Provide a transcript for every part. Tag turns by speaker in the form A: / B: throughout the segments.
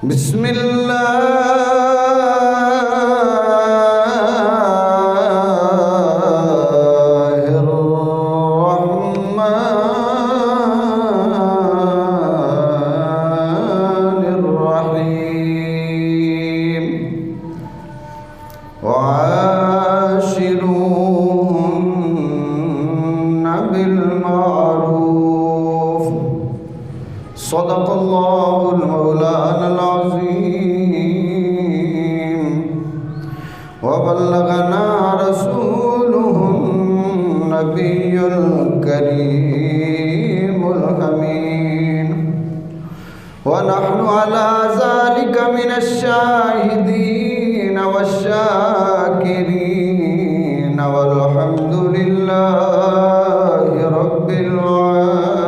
A: بسم الله الرحمن الرحيم وعاشروهن بالمعروف صدق الله المولانا العظيم وبلغنا رسوله النبي الكريم الأمين ونحن على ذلك من الشاهدين والشاكرين والحمد لله رب العالمين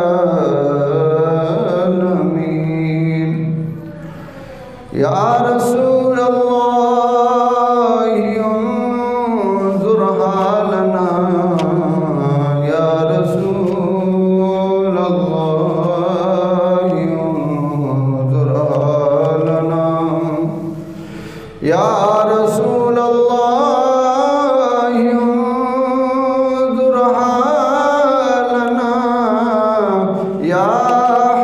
A: يا رسول الله انظر حالنا يا رسول الله انظر حالنا يا رسول الله انظر حالنا يا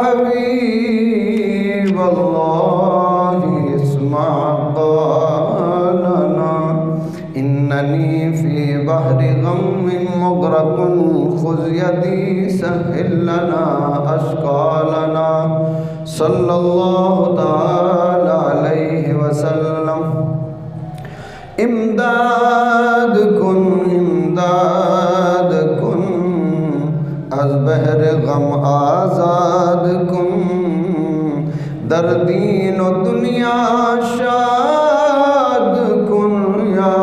A: حبيب الله اسمع قولنا إنني في بحر غم مغرق خذ يدي سهل لنا أشقالنا صلى الله تعالى عليه وسلم امداد کن از بحر غم آزاد کن در دین و دنیا شاد کن یا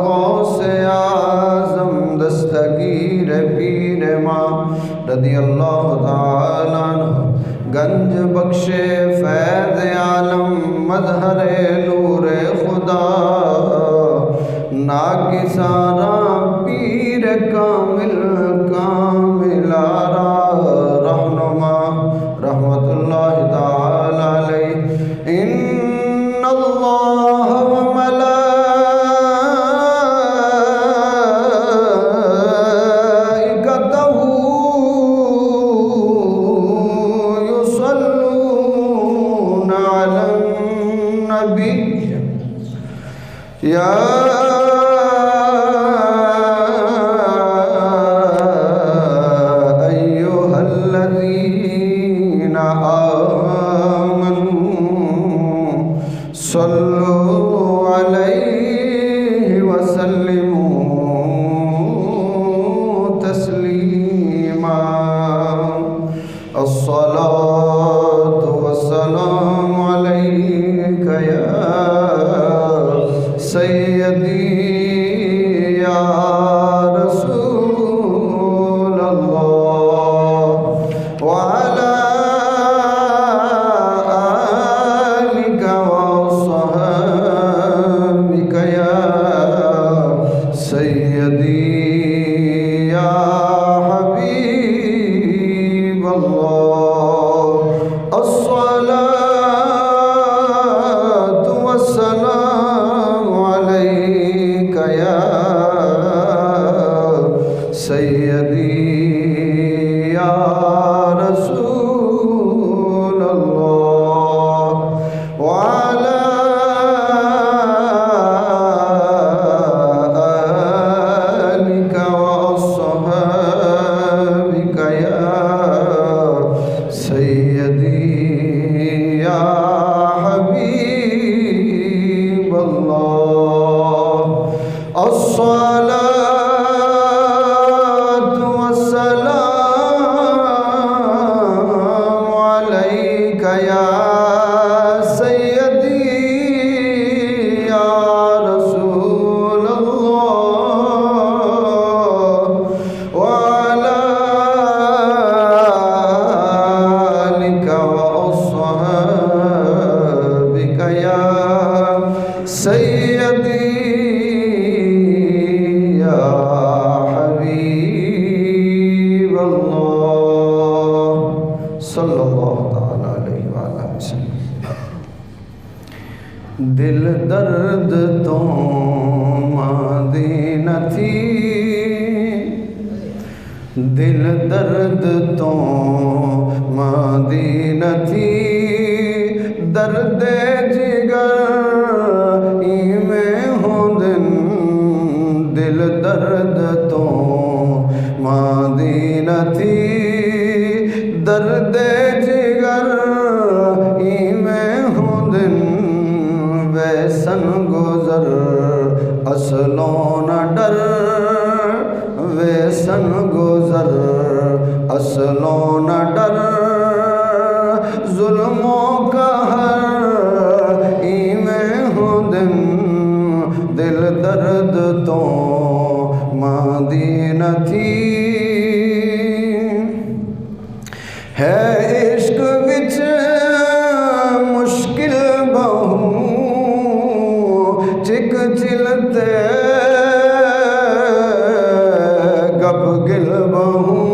A: غوث اعظم دستگیر پیر ماں رضی اللہ تعالیٰ عنہ گنج بخش فیض عالم مظہر نور خدا ناکسارا پیر کامل آرا رہنما رحمت اللہ تعالی علیہ ان اللہ وملائکتہ یصلون علی النبی یا صلوا عليه وسلموا تسليما الصلاة والسلام عليك يا سيدي يا رسول الله وعلى سیدی یا رسول اللہ وعلى آلك وأصحابك يا سيدي يا حبيب الله الصلاة صلی اللہ تعالیٰ علیہ وآلہ وسلم. دل درد تو ماندی نہ تھی، دل درد تو ماندی نہ تھی، درد جگر میں ہوں دن، دل درد تو ماندی نہ تھی، درد جگر میں ہوں دن، ویسن گزر اصلوں نہ ڈر، ویسن گزر اصلوں نہ ڈر، ظلموں کا ہر میں ہوں دن، دل درد تو ماندی نہ تھی، ہے عشق وچ مشکل بہوں، چک چلتے گپ گل بہوں،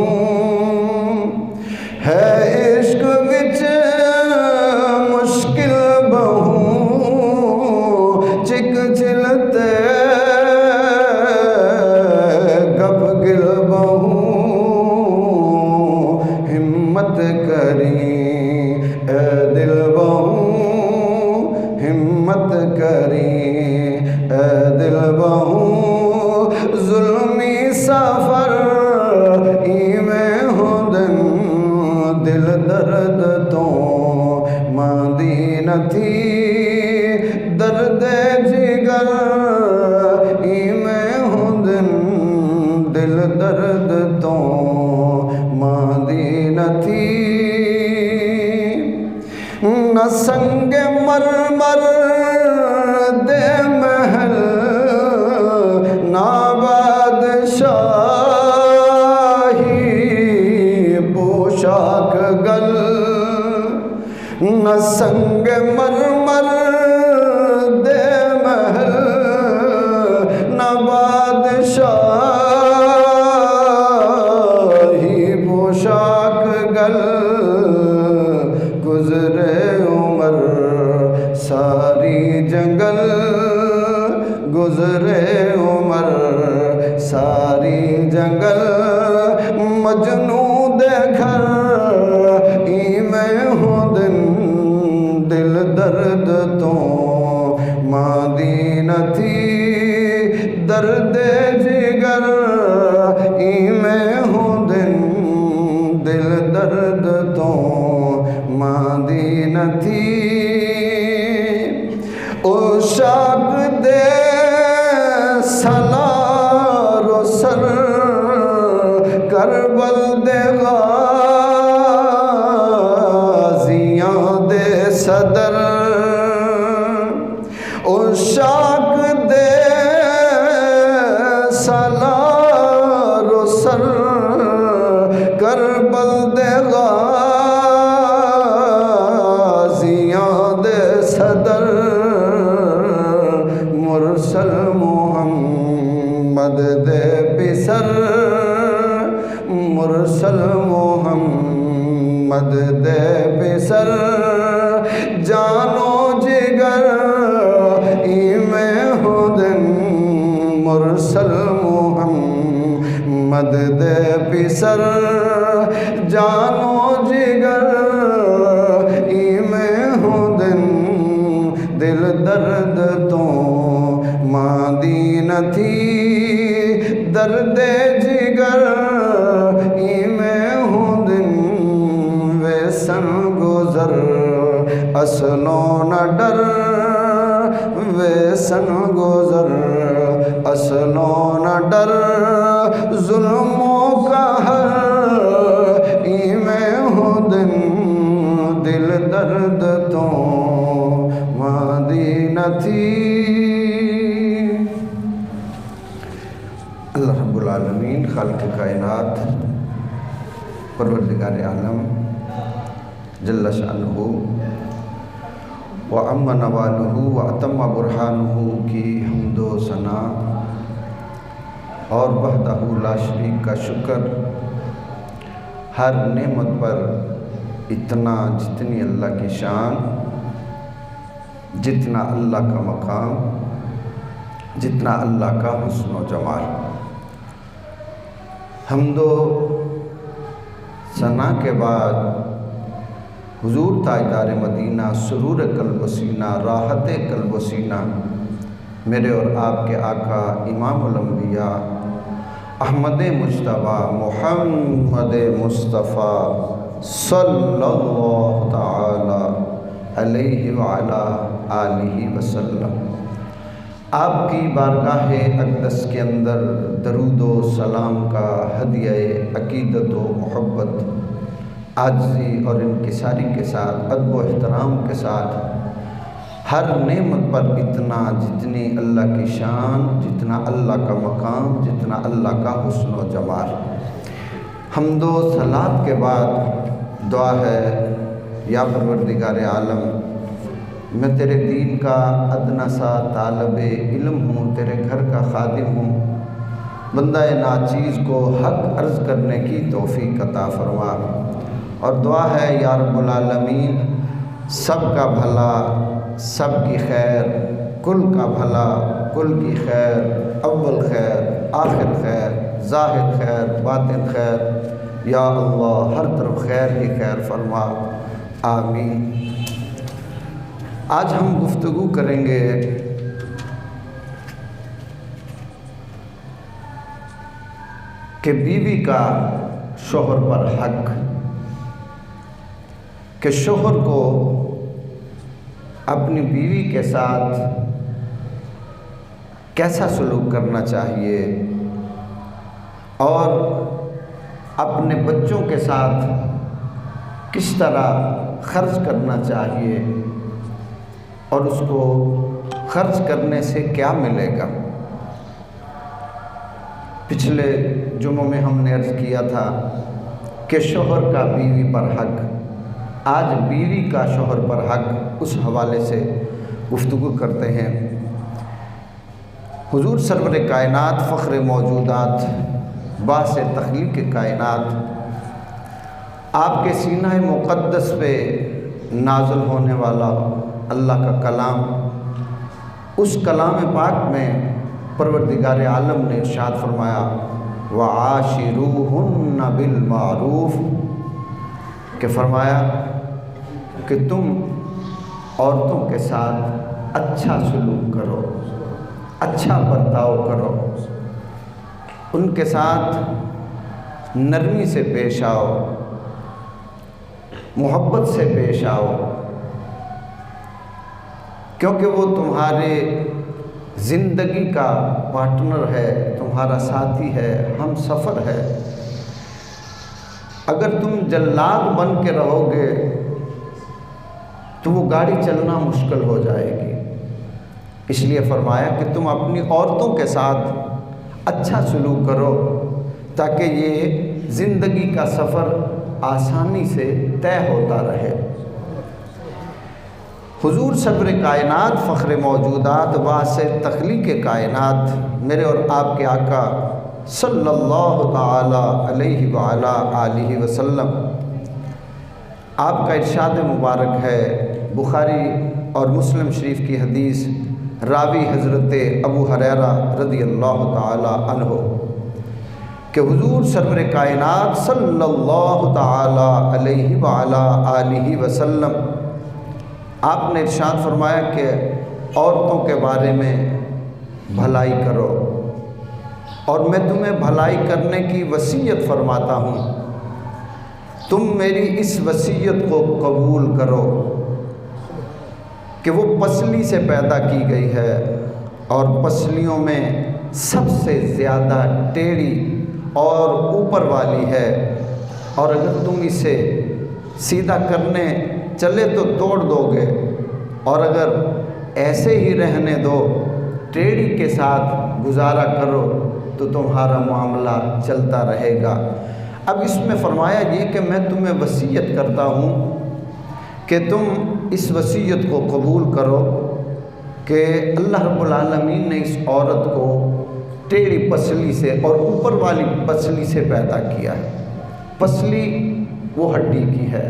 A: ہے عشق وچ مشکل بہوں، چک چلتے گپ گل بہوں، ہمت کری اے دل بہوں، ہمت کری اے دل بہوں، ظلمی سفر میں ہوں دن، دل درد تو ماندی نہ تھی، درد جگر میں ہوں دن، دل درد تو ماندی نہ تھی، نہ سنگ مرمر دے محل، نہ بادشاہی پوشاک گل، نہ سنگ مرمر دے محل، نہ بادشاہی پوشاک گل، گزرے عمر ساری جنگل، گزرے عمر ساری جنگل، مجنوں دے گھر میں ہوں دن، دل درد تو ماندی نہ تھی، درد جگر میں ہوں دن، دل درد تو ماندی نہ تھی، عشاق دے سالار و سر، کربل دے غازیاں دے صدر، عشاق دے سالار و سر، کربل دے غازیاں دے صدر، مرسل محمد دے پسر، مرسل محمد دے پسر، جانو جگر میں ہوں دن، مرسل محمد دے پسر، جانو جگر میں ہوں دن، دل درد تو ماندی نہ تھی، درد جگر میں ہوں دن، ویسن گزر اصلوں نہ ڈر، ویسن گزر اصلوں نہ ڈر، ظلموں کا ہر میں ہوں دن، دل درد تو ماندی نہ تھی۔ اللہ رب العالمین خالق کائنات پروردگار عالم جل شانہ وعم نوالہ واتم برہانہ کی حمد و ثنا اور وحدہ لا شریک کا شکر، ہر نعمت پر اتنا جتنی اللہ کی شان، جتنا اللہ کا مقام، جتنا اللہ کا حسن و جمال۔ حمد و ثنا کے بعد حضور تاجدار مدینہ، سرور قلب و سینہ، راحت قلب و سینہ، میرے اور آپ کے آقا امام الانبیاء احمد مجتبیٰ محمد مصطفیٰ صلی اللہ تعالی علیہ وعلا آلہ وسلم، آپ کی بارگاہ اقدس کے اندر درود و سلام کا ہدیہ عقیدت و محبت عاجزی اور انکساری کے ساتھ، ادب و احترام کے ساتھ، ہر نعمت پر اتنا جتنی اللہ کی شان، جتنا اللہ کا مقام، جتنا اللہ کا حسن و جمال۔ حمد و صلات کے بعد دعا ہے، یا پروردگار عالم، میں تیرے دین کا ادنا سا طالب علم ہوں، تیرے گھر کا خادم ہوں، بندہ ناچیز کو حق عرض کرنے کی توفیق عطا فرما۔ اور دعا ہے یا رب العالمین، سب کا بھلا، سب کی خیر، کل کا بھلا، کل کی خیر، اول خیر، آخر خیر، ظاہر خیر، باطن خیر، یا اللہ ہر طرف خیر ہی خیر فرما، آمین۔ آج ہم گفتگو کریں گے کہ بیوی کا شوہر پر حق، کہ شوہر کو اپنی بیوی کے ساتھ کیسا سلوک کرنا چاہیے اور اپنے بچوں کے ساتھ کس طرح خرچ کرنا چاہیے اور اس کو خرچ کرنے سے کیا ملے گا۔ پچھلے جمعوں میں ہم نے عرض کیا تھا کہ شوہر کا بیوی پر حق، آج بیوی کا شوہر پر حق، اس حوالے سے گفتگو کرتے ہیں۔ حضور سرور کائنات، فخر موجودات، باعث تخلیق کائنات، آپ کے سینہ مقدس پہ نازل ہونے والا اللہ کا کلام، اس کلام پاک میں پروردگار عالم نے ارشاد فرمایا وَعَاشِرُوهُنَّ بِالْمَعْرُوفِ، کہ فرمایا کہ تم عورتوں کے ساتھ اچھا سلوک کرو، اچھا برتاؤ کرو، ان کے ساتھ نرمی سے پیش آؤ، محبت سے پیش آؤ، کیونکہ وہ تمہارے زندگی کا پارٹنر ہے، تمہارا ساتھی ہے، ہم سفر ہے۔ اگر تم جلاد بن کے رہو گے تو وہ گاڑی چلنا مشکل ہو جائے گی، اس لیے فرمایا کہ تم اپنی عورتوں کے ساتھ اچھا سلوک کرو تاکہ یہ زندگی کا سفر آسانی سے طے ہوتا رہے۔ حضور سرور کائنات، فخر موجودات، باعث تخلیق کائنات، میرے اور آپ کے آقا صلی اللہ تعالی علیہ وعلا آلہ وسلم، آپ کا ارشاد مبارک ہے، بخاری اور مسلم شریف کی حدیث، راوی حضرت ابو ہریرہ رضی اللہ تعالی عنہ، کہ حضور سرور کائنات صلی اللہ تعالی علیہ وعلا آلہ وسلم، آپ نے ارشاد فرمایا کہ عورتوں کے بارے میں بھلائی کرو، اور میں تمہیں بھلائی کرنے کی وصیت فرماتا ہوں، تم میری اس وصیت کو قبول کرو کہ وہ پسلی سے پیدا کی گئی ہے اور پسلیوں میں سب سے زیادہ ٹیڑھی اور اوپر والی ہے، اور اگر تم اسے سیدھا کرنے چلے تو توڑ دو گے، اور اگر ایسے ہی رہنے دو، ٹیڑھی کے ساتھ گزارا کرو تو تمہارا معاملہ چلتا رہے گا۔ اب اس میں فرمایا یہ کہ میں تمہیں وصیت کرتا ہوں کہ تم اس وصیت کو قبول کرو کہ اللہ رب العالمین نے اس عورت کو ٹیڑھی پسلی سے اور اوپر والی پسلی سے پیدا کیا ہے۔ پسلی وہ ہڈی کی ہے،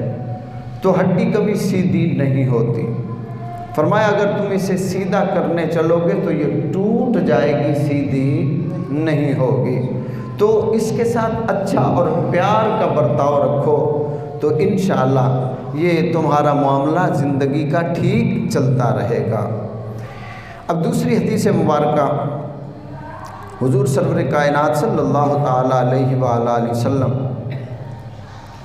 A: تو ہڈی کبھی سیدھی نہیں ہوتی، فرمایا اگر تم اسے سیدھا کرنے چلو گے تو یہ ٹوٹ جائے گی، سیدھی نہیں ہوگی۔ تو اس کے ساتھ اچھا اور پیار کا برتاؤ رکھو تو انشاءاللہ یہ تمہارا معاملہ زندگی کا ٹھیک چلتا رہے گا۔ اب دوسری حدیث مبارکہ، حضور سرور کائنات صلی اللہ تعالیٰ علیہ وآلہ وسلم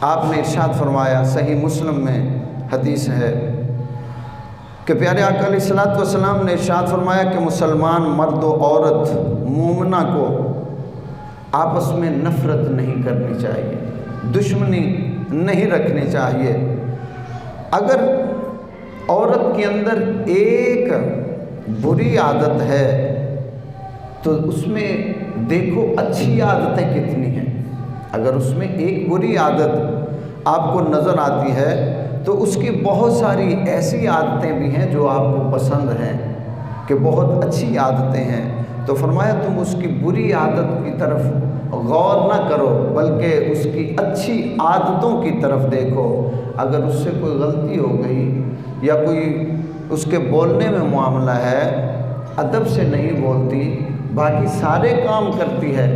A: آپ نے ارشاد فرمایا، صحیح مسلم میں حدیث ہے کہ پیارے آقا علیہ الصلوۃ والسلام نے ارشاد فرمایا کہ مسلمان مرد و عورت مومنہ کو آپس میں نفرت نہیں کرنی چاہیے، دشمنی نہیں رکھنی چاہیے۔ اگر عورت کے اندر ایک بری عادت ہے تو اس میں دیکھو اچھی عادتیں کتنی ہیں۔ اگر اس میں ایک بری عادت آپ کو نظر آتی ہے تو اس کی بہت ساری ایسی عادتیں بھی ہیں جو آپ کو پسند ہیں کہ بہت اچھی عادتیں ہیں، تو فرمایا تم اس کی بری عادت کی طرف غور نہ کرو بلکہ اس کی اچھی عادتوں کی طرف دیکھو۔ اگر اس سے کوئی غلطی ہو گئی یا کوئی اس کے بولنے میں معاملہ ہے، ادب سے نہیں بولتی، باقی سارے کام کرتی ہے،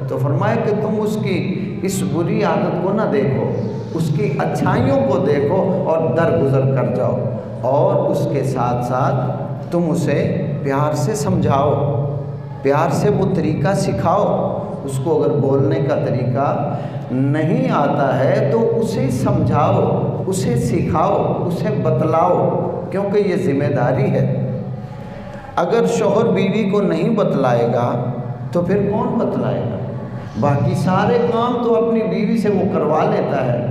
A: تو فرمایا کہ تم اس کی اس بری عادت کو نہ دیکھو، اس کی اچھائیوں کو دیکھو اور درگزر کر جاؤ، اور اس کے ساتھ ساتھ تم اسے پیار سے سمجھاؤ، پیار سے وہ طریقہ سکھاؤ۔ اس کو اگر بولنے کا طریقہ نہیں آتا ہے تو اسے سمجھاؤ، اسے سکھاؤ، اسے بتلاؤ، کیونکہ یہ ذمہ داری ہے۔ اگر شوہر بیوی کو نہیں بتلائے گا تو پھر کون بتلائے گا؟ باقی سارے کام تو اپنی بیوی سے وہ کروا لیتا ہے۔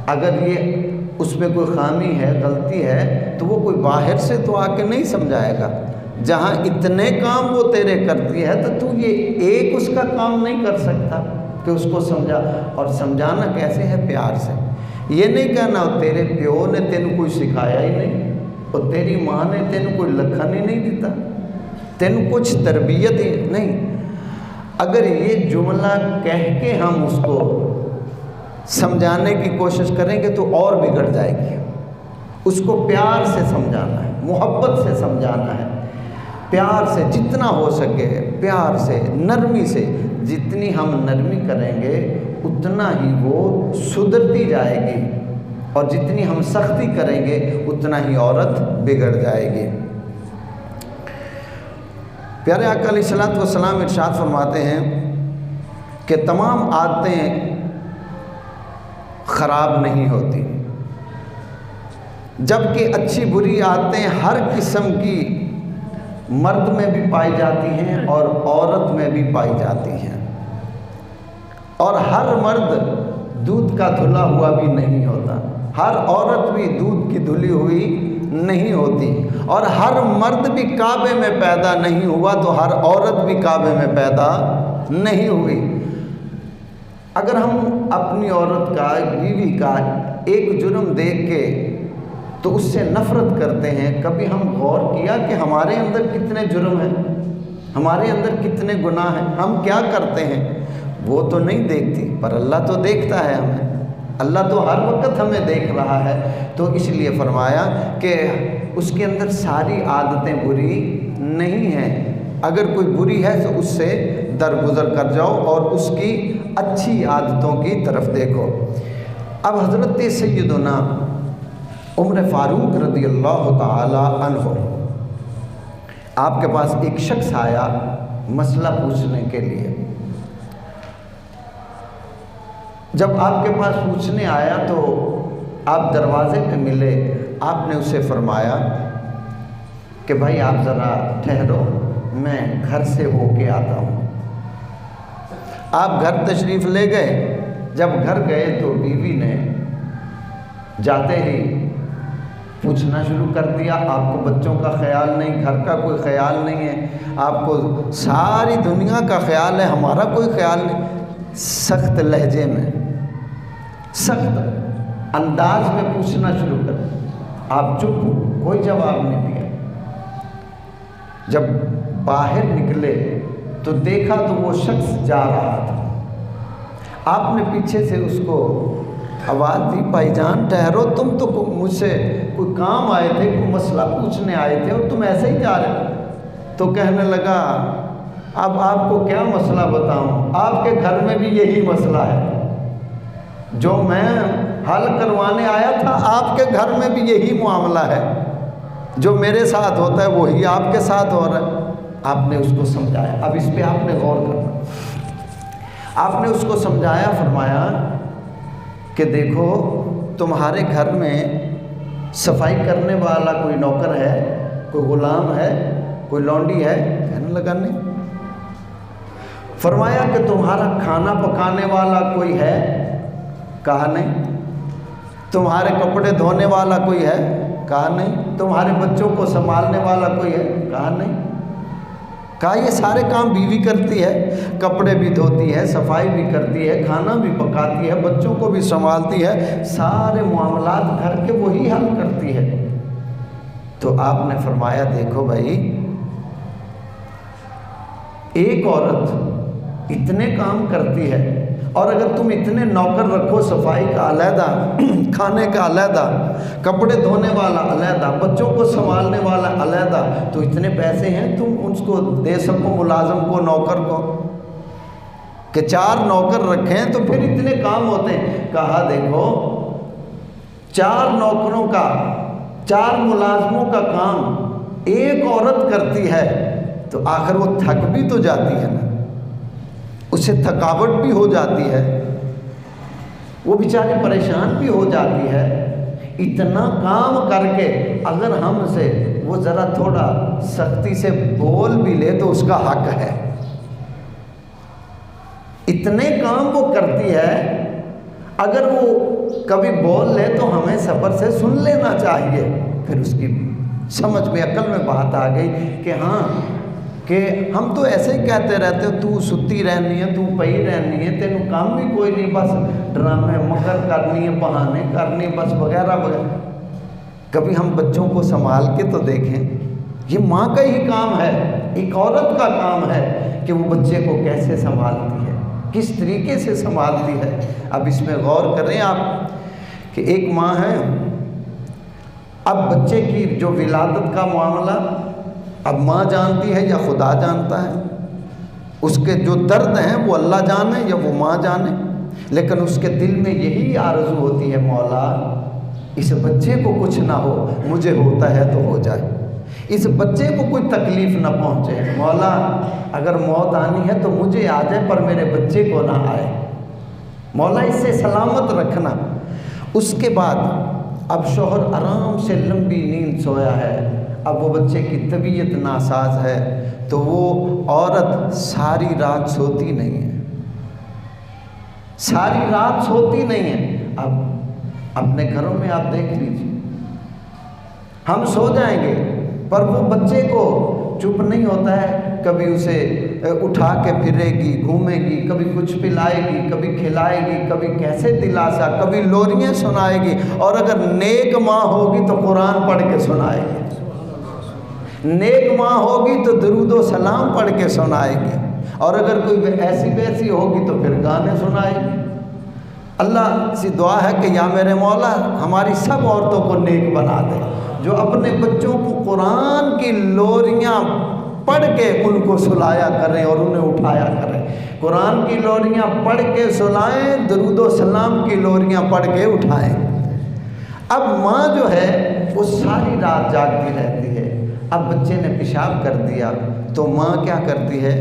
A: اگر یہ اس میں کوئی خامی ہے، غلطی ہے، تو وہ کوئی باہر سے تو آ کے نہیں سمجھائے گا۔ جہاں اتنے کام وہ تیرے کرتی ہے تو یہ ایک اس کا کام نہیں کر سکتا کہ اس کو سمجھا، اور سمجھانا کیسے ہے؟ پیار سے۔ یہ نہیں کہنا تیرے پیو نے تینوں کوئی سکھایا ہی نہیں، اور تیری ماں نے تینوں کوئی لکھن ہی نہیں دیتا، تینوں کچھ تربیت ہی نہیں۔ اگر یہ جملہ کہہ کے ہم اس کو سمجھانے کی کوشش کریں گے تو اور بگڑ جائے گی۔ اس کو پیار سے سمجھانا ہے، محبت سے سمجھانا ہے، پیار سے جتنا ہو سکے، پیار سے، نرمی سے۔ جتنی ہم نرمی کریں گے اتنا ہی وہ سدھرتی جائے گی، اور جتنی ہم سختی کریں گے اتنا ہی عورت بگڑ جائے گی۔ پیارے آقا علیہ الصلوۃ والسلام ارشاد فرماتے ہیں کہ تمام عادتیں خراب نہیں ہوتی، جبکہ اچھی بری عادتیں ہر قسم کی مرد میں بھی پائی جاتی ہیں اور عورت میں بھی پائی جاتی ہیں، اور ہر مرد دودھ کا دھلا ہوا بھی نہیں ہوتا، ہر عورت بھی دودھ کی دھلی ہوئی نہیں ہوتی، اور ہر مرد بھی کعبے میں پیدا نہیں ہوا تو ہر عورت بھی کعبے میں پیدا نہیں ہوئی۔ اگر ہم اپنی عورت کا، بیوی کا ایک جرم دیکھ کے تو اس سے نفرت کرتے ہیں، کبھی ہم غور کیا کہ ہمارے اندر کتنے جرم ہیں، ہمارے اندر کتنے گناہ ہیں، ہم کیا کرتے ہیں؟ وہ تو نہیں دیکھتی، پر اللہ تو دیکھتا ہے ہمیں، اللہ تو ہر وقت ہمیں دیکھ رہا ہے۔ تو اس لیے فرمایا کہ اس کے اندر ساری عادتیں بری نہیں ہیں، اگر کوئی بری ہے تو اس سے درگزر کر جاؤ اور اس کی اچھی عادتوں کی طرف دیکھو۔ اب حضرت سیدنا عمر فاروق رضی اللہ تعالی عنہ، آپ کے پاس ایک شخص آیا مسئلہ پوچھنے کے لیے۔ جب آپ کے پاس پوچھنے آیا تو آپ دروازے پہ ملے، آپ نے اسے فرمایا کہ بھائی آپ ذرا ٹھہرو، میں گھر سے ہو کے آتا ہوں۔ آپ گھر تشریف لے گئے، جب گھر گئے تو بیوی نے جاتے ہی پوچھنا شروع کر دیا، آپ کو بچوں کا خیال نہیں، گھر کا کوئی خیال نہیں ہے، آپ کو ساری دنیا کا خیال ہے، ہمارا کوئی خیال نہیں۔ سخت لہجے میں، سخت انداز میں پوچھنا شروع کر دیا۔ آپ چپ، کوئی جواب نہیں دیا۔ جب باہر نکلے تو دیکھا تو وہ شخص جا رہا تھا۔ آپ نے پیچھے سے اس کو آواز دی بھائی جان ٹھہرو، تم تو مجھ سے کوئی کام آئے تھے، کوئی مسئلہ پوچھنے آئے تھے اور تم ایسے ہی جا رہے ہو۔ تو کہنے لگا اب آپ کو کیا مسئلہ بتاؤں، آپ کے گھر میں بھی یہی مسئلہ ہے، جو میں حل کروانے آیا تھا آپ کے گھر میں بھی یہی معاملہ ہے، جو میرے ساتھ ہوتا ہے وہی آپ کے ساتھ ہو رہا ہے۔ آپ نے اس کو سمجھایا، اب اس پہ آپ نے غور کرنا۔ آپ نے اس کو سمجھایا، فرمایا کہ دیکھو تمہارے گھر میں صفائی کرنے والا کوئی نوکر ہے، کوئی غلام ہے، کوئی لونڈی ہے؟ کہنے لگا نہیں۔ فرمایا کہ تمہارا کھانا پکانے والا کوئی ہے؟ کہا نہیں۔ تمہارے کپڑے دھونے والا کوئی ہے؟ کہا نہیں۔ تمہارے بچوں کو سنبھالنے والا کوئی ہے؟ کہا نہیں۔ کہا یہ سارے کام بیوی کرتی ہے، کپڑے بھی دھوتی ہے، صفائی بھی کرتی ہے، کھانا بھی پکاتی ہے، بچوں کو بھی سنبھالتی ہے، سارے معاملات گھر کے وہی حل کرتی ہے۔ تو آپ نے فرمایا دیکھو بھائی، ایک عورت اتنے کام کرتی ہے، اور اگر تم اتنے نوکر رکھو، صفائی کا علیحدہ، کھانے کا علیحدہ، کپڑے دھونے والا علیحدہ، بچوں کو سنبھالنے والا علیحدہ، تو اتنے پیسے ہیں تم اس کو دے سکو، ملازم کو، نوکر کو، کہ 4 نوکر رکھیں تو پھر اتنے کام ہوتے ہیں۔ کہا دیکھو 4 نوکروں کا، 4 ملازموں کا کام ایک عورت کرتی ہے تو آخر وہ تھک بھی تو جاتی ہے نا، اسے تھکاوٹ بھی ہو جاتی ہے، وہ بیچاری پریشان بھی ہو جاتی ہے۔ اتنا کام کر کے اگر ہم سے وہ ذرا تھوڑا سختی سے بول بھی لے تو اس کا حق ہے۔ اتنے کام وہ کرتی ہے، اگر وہ کبھی بول لے تو ہمیں صبر سے سن لینا چاہیے۔ پھر اس کی سمجھ میں، عقل میں بات آ گئی کہ ہاں، کہ ہم تو ایسے ہی کہتے رہتے ہو، تو ستی رہنی ہے، تو پئی رہنی ہے، تینوں کام بھی کوئی نہیں، بس ڈرامے مکر کرنی ہے، بہانے کرنی، بس وغیرہ وغیرہ۔ کبھی ہم بچوں کو سنبھال کے تو دیکھیں، یہ ماں کا ہی کام ہے، ایک عورت کا کام ہے کہ وہ بچے کو کیسے سنبھالتی ہے، کس طریقے سے سنبھالتی ہے۔ اب اس میں غور کریں آپ کہ ایک ماں ہے، اب بچے کی جو ولادت کا معاملہ اب ماں جانتی ہے یا خدا جانتا ہے، اس کے جو درد ہیں وہ اللہ جانے یا وہ ماں جانے، لیکن اس کے دل میں یہی آرزو ہوتی ہے، مولا اس بچے کو کچھ نہ ہو، مجھے ہوتا ہے تو ہو جائے، اس بچے کو کوئی تکلیف نہ پہنچے، مولا اگر موت آنی ہے تو مجھے آ جائے پر میرے بچے کو نہ آئے، مولا اس سے سلامت رکھنا۔ اس کے بعد اب شوہر آرام سے لمبی نیند سویا ہے، اب وہ بچے کی طبیعت ناساز ہے، تو وہ عورت ساری رات سوتی نہیں ہے، ساری رات سوتی نہیں ہے۔ اب اپنے گھروں میں آپ دیکھ لیجیے، ہم سو جائیں گے پر وہ بچے کو چپ نہیں ہوتا ہے، کبھی اسے اٹھا کے پھرے گی، گھومے گی، کبھی کچھ پلائے گی، کبھی کھلائے گی، کبھی کیسے دلاسا، کبھی لوریاں سنائے گی، اور اگر نیک ماں ہوگی تو قرآن پڑھ کے سنائے گی، نیک ماں ہوگی تو درود و سلام پڑھ کے سنائے گی، اور اگر کوئی ایسی ویسی ہوگی تو پھر گانے سنائے گی۔ اللہ سے دعا ہے کہ یا میرے مولا ہماری سب عورتوں کو نیک بنا دے، جو اپنے بچوں کو قرآن کی لوریاں پڑھ کے ان کو سلایا کریں اور انہیں اٹھایا کریں، قرآن کی لوریاں پڑھ کے سلائیں، درود و سلام کی لوریاں پڑھ کے اٹھائیں۔ اب ماں جو ہے وہ ساری رات جاگتی رہتی ہے، اب بچے نے پیشاب کر دیا تو ماں کیا کرتی ہے،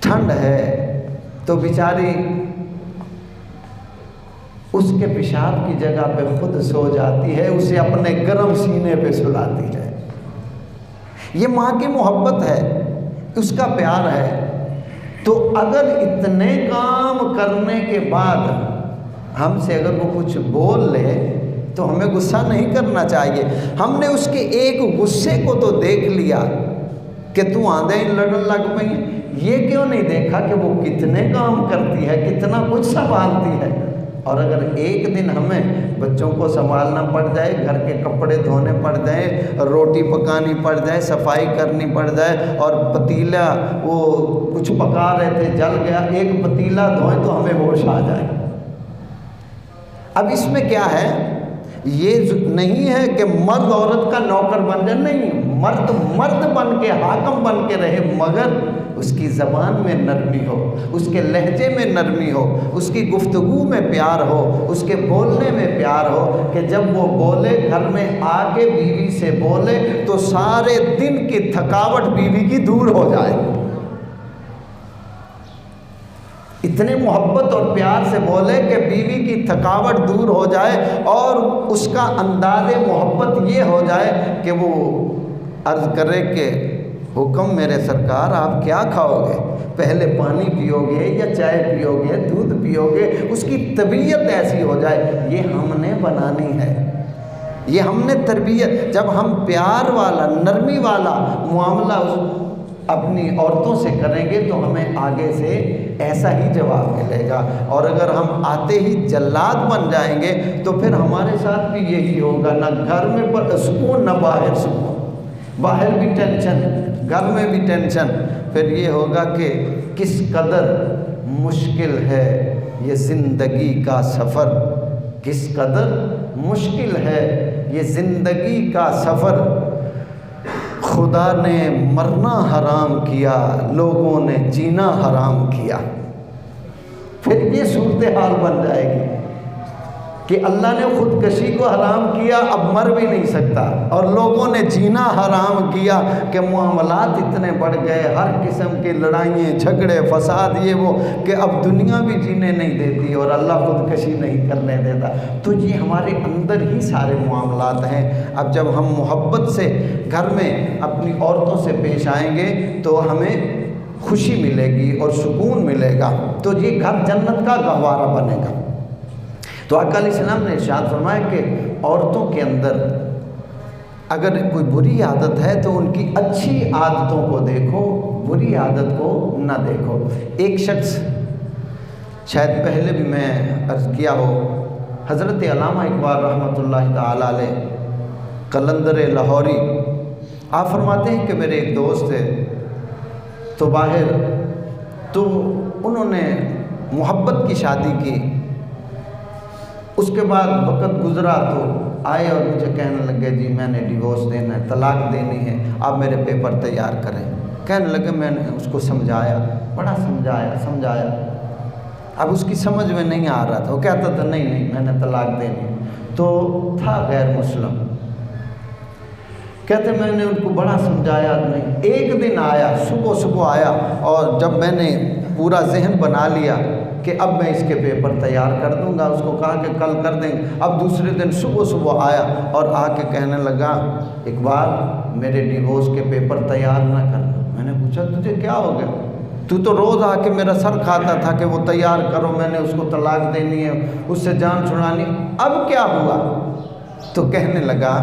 A: ٹھنڈ ہے تو بیچاری اس کے پیشاب کی جگہ پہ خود سو جاتی ہے، اسے اپنے گرم سینے پہ سلاتی ہے۔ یہ ماں کی محبت ہے، اس کا پیار ہے۔ تو اگر اتنے کام کرنے کے بعد ہم سے اگر وہ کچھ بول لے تو ہمیں غصہ نہیں کرنا چاہیے۔ ہم نے اس کے ایک غصے کو تو دیکھ لیا کہ تو آندھیں لڑن لگ پئی، یہ کیوں نہیں دیکھا کہ وہ کتنے کام کرتی ہے، کتنا کچھ سنبھالتی ہے۔ اور اگر ایک دن ہمیں بچوں کو سنبھالنا پڑ جائے، گھر کے کپڑے دھونے پڑ جائیں، روٹی پکانی پڑ جائے، صفائی کرنی پڑ جائے، اور پتیلا وہ کچھ پکا رہے تھے جل گیا، ایک پتیلا دھوئیں تو ہمیں ہوش آ جائے، اب اس میں کیا ہے، یہ نہیں ہے کہ مرد عورت کا نوکر بن جائے، نہیں، مرد مرد بن کے حاکم بن کے رہے، مگر اس کی زبان میں نرمی ہو، اس کے لہجے میں نرمی ہو، اس کی گفتگو میں پیار ہو، اس کے بولنے میں پیار ہو، کہ جب وہ بولے گھر میں آ کے بیوی سے بولے تو سارے دن کی تھکاوٹ بیوی کی دور ہو جائے، اتنے محبت اور پیار سے بولے کہ بیوی کی تھکاوٹ دور ہو جائے، اور اس کا انداز محبت یہ ہو جائے کہ وہ عرض کرے کہ حکم میرے سرکار آپ کیا کھاؤ گے، پہلے پانی پیو گے یا چائے پیو گے، دودھ پیو گے، اس کی طبیعت ایسی ہو جائے، یہ ہم نے بنانی ہے، یہ ہم نے تربیت، جب ہم پیار والا نرمی والا معاملہ اپنی عورتوں سے کریں گے تو ہمیں آگے سے ایسا ہی جواب ملے گا، اور اگر ہم آتے ہی جلاد بن جائیں گے تو پھر ہمارے ساتھ بھی یہی ہوگا، نہ گھر میں پر سکون نہ باہر سکون، باہر بھی ٹینشن، گھر میں بھی ٹینشن، پھر یہ ہوگا کہ کس قدر مشکل ہے یہ زندگی کا سفر، کس قدر مشکل ہے یہ زندگی کا سفر، خدا نے مرنا حرام کیا، لوگوں نے جینا حرام کیا، پھر یہ صورتحال بن جائے گی کہ اللہ نے خودکشی کو حرام کیا، اب مر بھی نہیں سکتا، اور لوگوں نے جینا حرام کیا کہ معاملات اتنے بڑھ گئے، ہر قسم کی لڑائیاں جھگڑے فساد یہ وہ، کہ اب دنیا بھی جینے نہیں دیتی اور اللہ خودکشی نہیں کرنے دیتا، تو یہ ہمارے اندر ہی سارے معاملات ہیں۔ اب جب ہم محبت سے گھر میں اپنی عورتوں سے پیش آئیں گے تو ہمیں خوشی ملے گی اور سکون ملے گا، تو یہ گھر جنت کا گہوارہ بنے گا۔ تو آقا علیہ السلام نے ارشاد فرمایا کہ عورتوں کے اندر اگر کوئی بری عادت ہے تو ان کی اچھی عادتوں کو دیکھو، بری عادت کو نہ دیکھو۔ ایک شخص، شاید پہلے بھی میں عرض کیا ہو، حضرت علامہ اقبال رحمۃ اللہ تعالی علیہ قلندر لاہوری، آپ فرماتے ہیں کہ میرے ایک دوست تھے تو باہر، تو انہوں نے محبت کی شادی کی، اس کے بعد وقت گزرا تو آئے اور مجھے کہنے لگے جی میں نے ڈیورس دینا ہے، طلاق دینی ہے، آپ میرے پیپر تیار کریں۔ کہنے لگے، میں نے اس کو سمجھایا، بڑا سمجھایا، اب اس کی سمجھ میں نہیں آ رہا تھا، وہ کہتا تھا نہیں میں نے طلاق دینی، تو تھا غیر مسلم، کہتے میں نے ان کو بڑا سمجھایا نہیں۔ ایک دن آیا، صبح آیا، اور جب میں نے پورا ذہن بنا لیا کہ اب میں اس کے پیپر تیار کر دوں گا، اس کو کہا کہ کل کر دیں گے، اب دوسرے دن صبح آیا اور آ کے کہنے لگا اقبال میرے ڈیورس کے پیپر تیار نہ کرنا۔ میں نے پوچھا تجھے کیا ہو گیا؟ تو روز آ کے میرا سر کھاتا تھا کہ وہ تیار کرو، میں نے اس کو طلاق دینی ہے، اس سے جان چھڑانی، اب کیا ہوا؟ تو کہنے لگا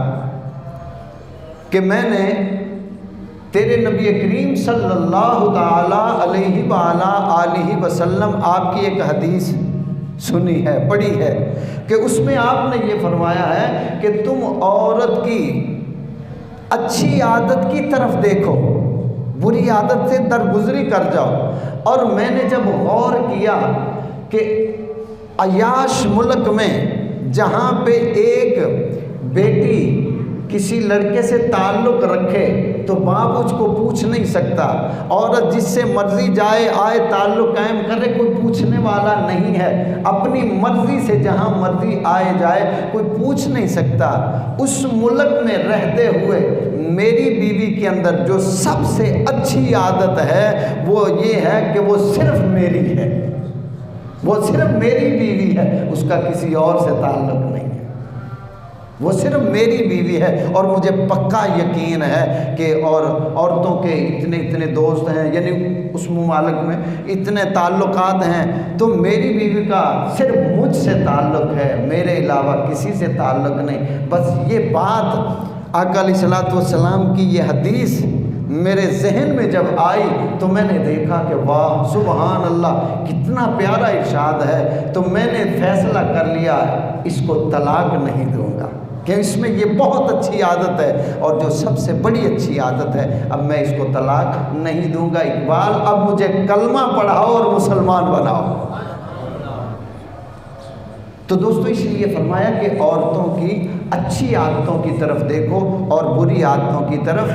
A: کہ میں نے تیرے نبی کریم صلی اللہ تعالیٰ علیہ وآلہ وسلم آپ کی ایک حدیث سنی ہے، پڑھی ہے، کہ اس میں آپ نے یہ فرمایا ہے کہ تم عورت کی اچھی عادت کی طرف دیکھو، بری عادت سے درگزری کر جاؤ۔ اور میں نے جب غور کیا کہ عیاش ملک میں جہاں پہ ایک بیٹی کسی لڑکے سے تعلق رکھے تو باپ اس کو پوچھ نہیں سکتا، عورت جس سے مرضی جائے آئے تعلق قائم کرے کوئی پوچھنے والا نہیں ہے، اپنی مرضی سے جہاں مرضی آئے جائے کوئی پوچھ نہیں سکتا، اس ملک میں رہتے ہوئے میری بیوی کے اندر جو سب سے اچھی عادت ہے وہ یہ ہے کہ وہ صرف میری ہے، وہ صرف میری بیوی ہے، اس کا کسی اور سے تعلق نہیں ہے، وہ صرف میری بیوی ہے۔ اور مجھے پکا یقین ہے کہ اور عورتوں کے اتنے دوست ہیں، یعنی اس ممالک میں اتنے تعلقات ہیں، تو میری بیوی کا صرف مجھ سے تعلق ہے، میرے علاوہ کسی سے تعلق نہیں۔ بس یہ بات آقا علیہ الصلوۃ والسلام کی یہ حدیث میرے ذہن میں جب آئی تو میں نے دیکھا کہ واہ سبحان اللہ کتنا پیارا ارشاد ہے، تو میں نے فیصلہ کر لیا اس کو طلاق نہیں دوں گا، کہ اس میں یہ بہت اچھی عادت ہے اور جو سب سے بڑی اچھی عادت ہے، اب میں اس کو طلاق نہیں دوں گا۔ اقبال اب مجھے کلمہ پڑھاؤ اور مسلمان بناؤ۔ تو دوستو اس لیے فرمایا کہ عورتوں کی اچھی عادتوں کی طرف دیکھو اور بری عادتوں کی طرف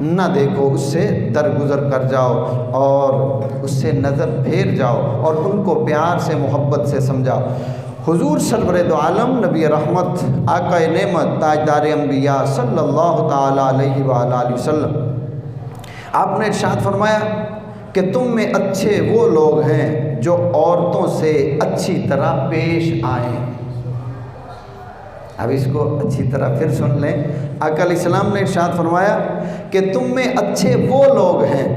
A: نہ دیکھو، اس سے درگزر کر جاؤ اور اس سے نظر پھیر جاؤ اور ان کو پیار سے محبت سے سمجھاؤ۔ حضور سرور دو عالم نبی رحمت آقا نعمت تاجدار انبیاء صلی اللہ تعالیٰ علیہ وآلہ وسلم، آپ نے ارشاد فرمایا کہ تم میں اچھے وہ لوگ ہیں جو عورتوں سے اچھی طرح پیش آئیں۔ اب اس کو اچھی طرح پھر سن لیں، آقا علیہ السلام نے ارشاد فرمایا کہ تم میں اچھے وہ لوگ ہیں،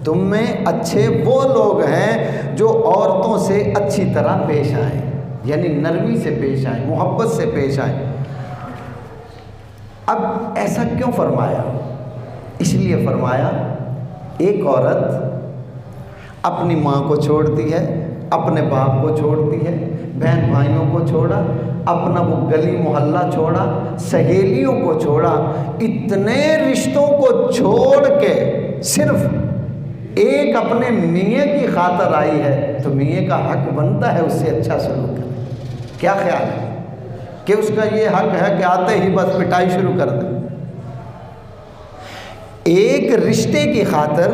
A: تم میں اچھے وہ لوگ ہیں جو عورتوں سے اچھی طرح پیش آئیں، یعنی نرمی سے پیش آئیں، محبت سے پیش آئیں۔ اب ایسا کیوں فرمایا؟ اس لیے فرمایا ایک عورت اپنی ماں کو چھوڑتی ہے، اپنے باپ کو چھوڑتی ہے، بہن بھائیوں کو چھوڑا، اپنا وہ گلی محلہ چھوڑا، سہیلیوں کو چھوڑا، اتنے رشتوں کو چھوڑ کے صرف ایک اپنے میاں کی خاطر آئی ہے، تو میاں کا حق بنتا ہے اس سے اچھا سلوک کرے۔ کیا خیال ہے کہ اس کا یہ حق ہے کہ آتے ہی بس پٹائی شروع کر دیں؟ ایک رشتے کی خاطر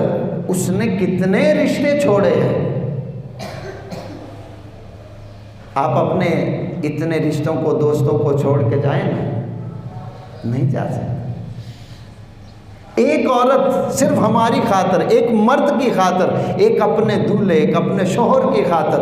A: اس نے کتنے رشتے چھوڑے ہیں۔ آپ اپنے اتنے رشتوں کو، دوستوں کو چھوڑ کے جائیں نا، نہیں جا سکتے۔ ایک عورت صرف ہماری خاطر، ایک مرد کی خاطر، ایک اپنے دولہے، ایک اپنے شوہر کی خاطر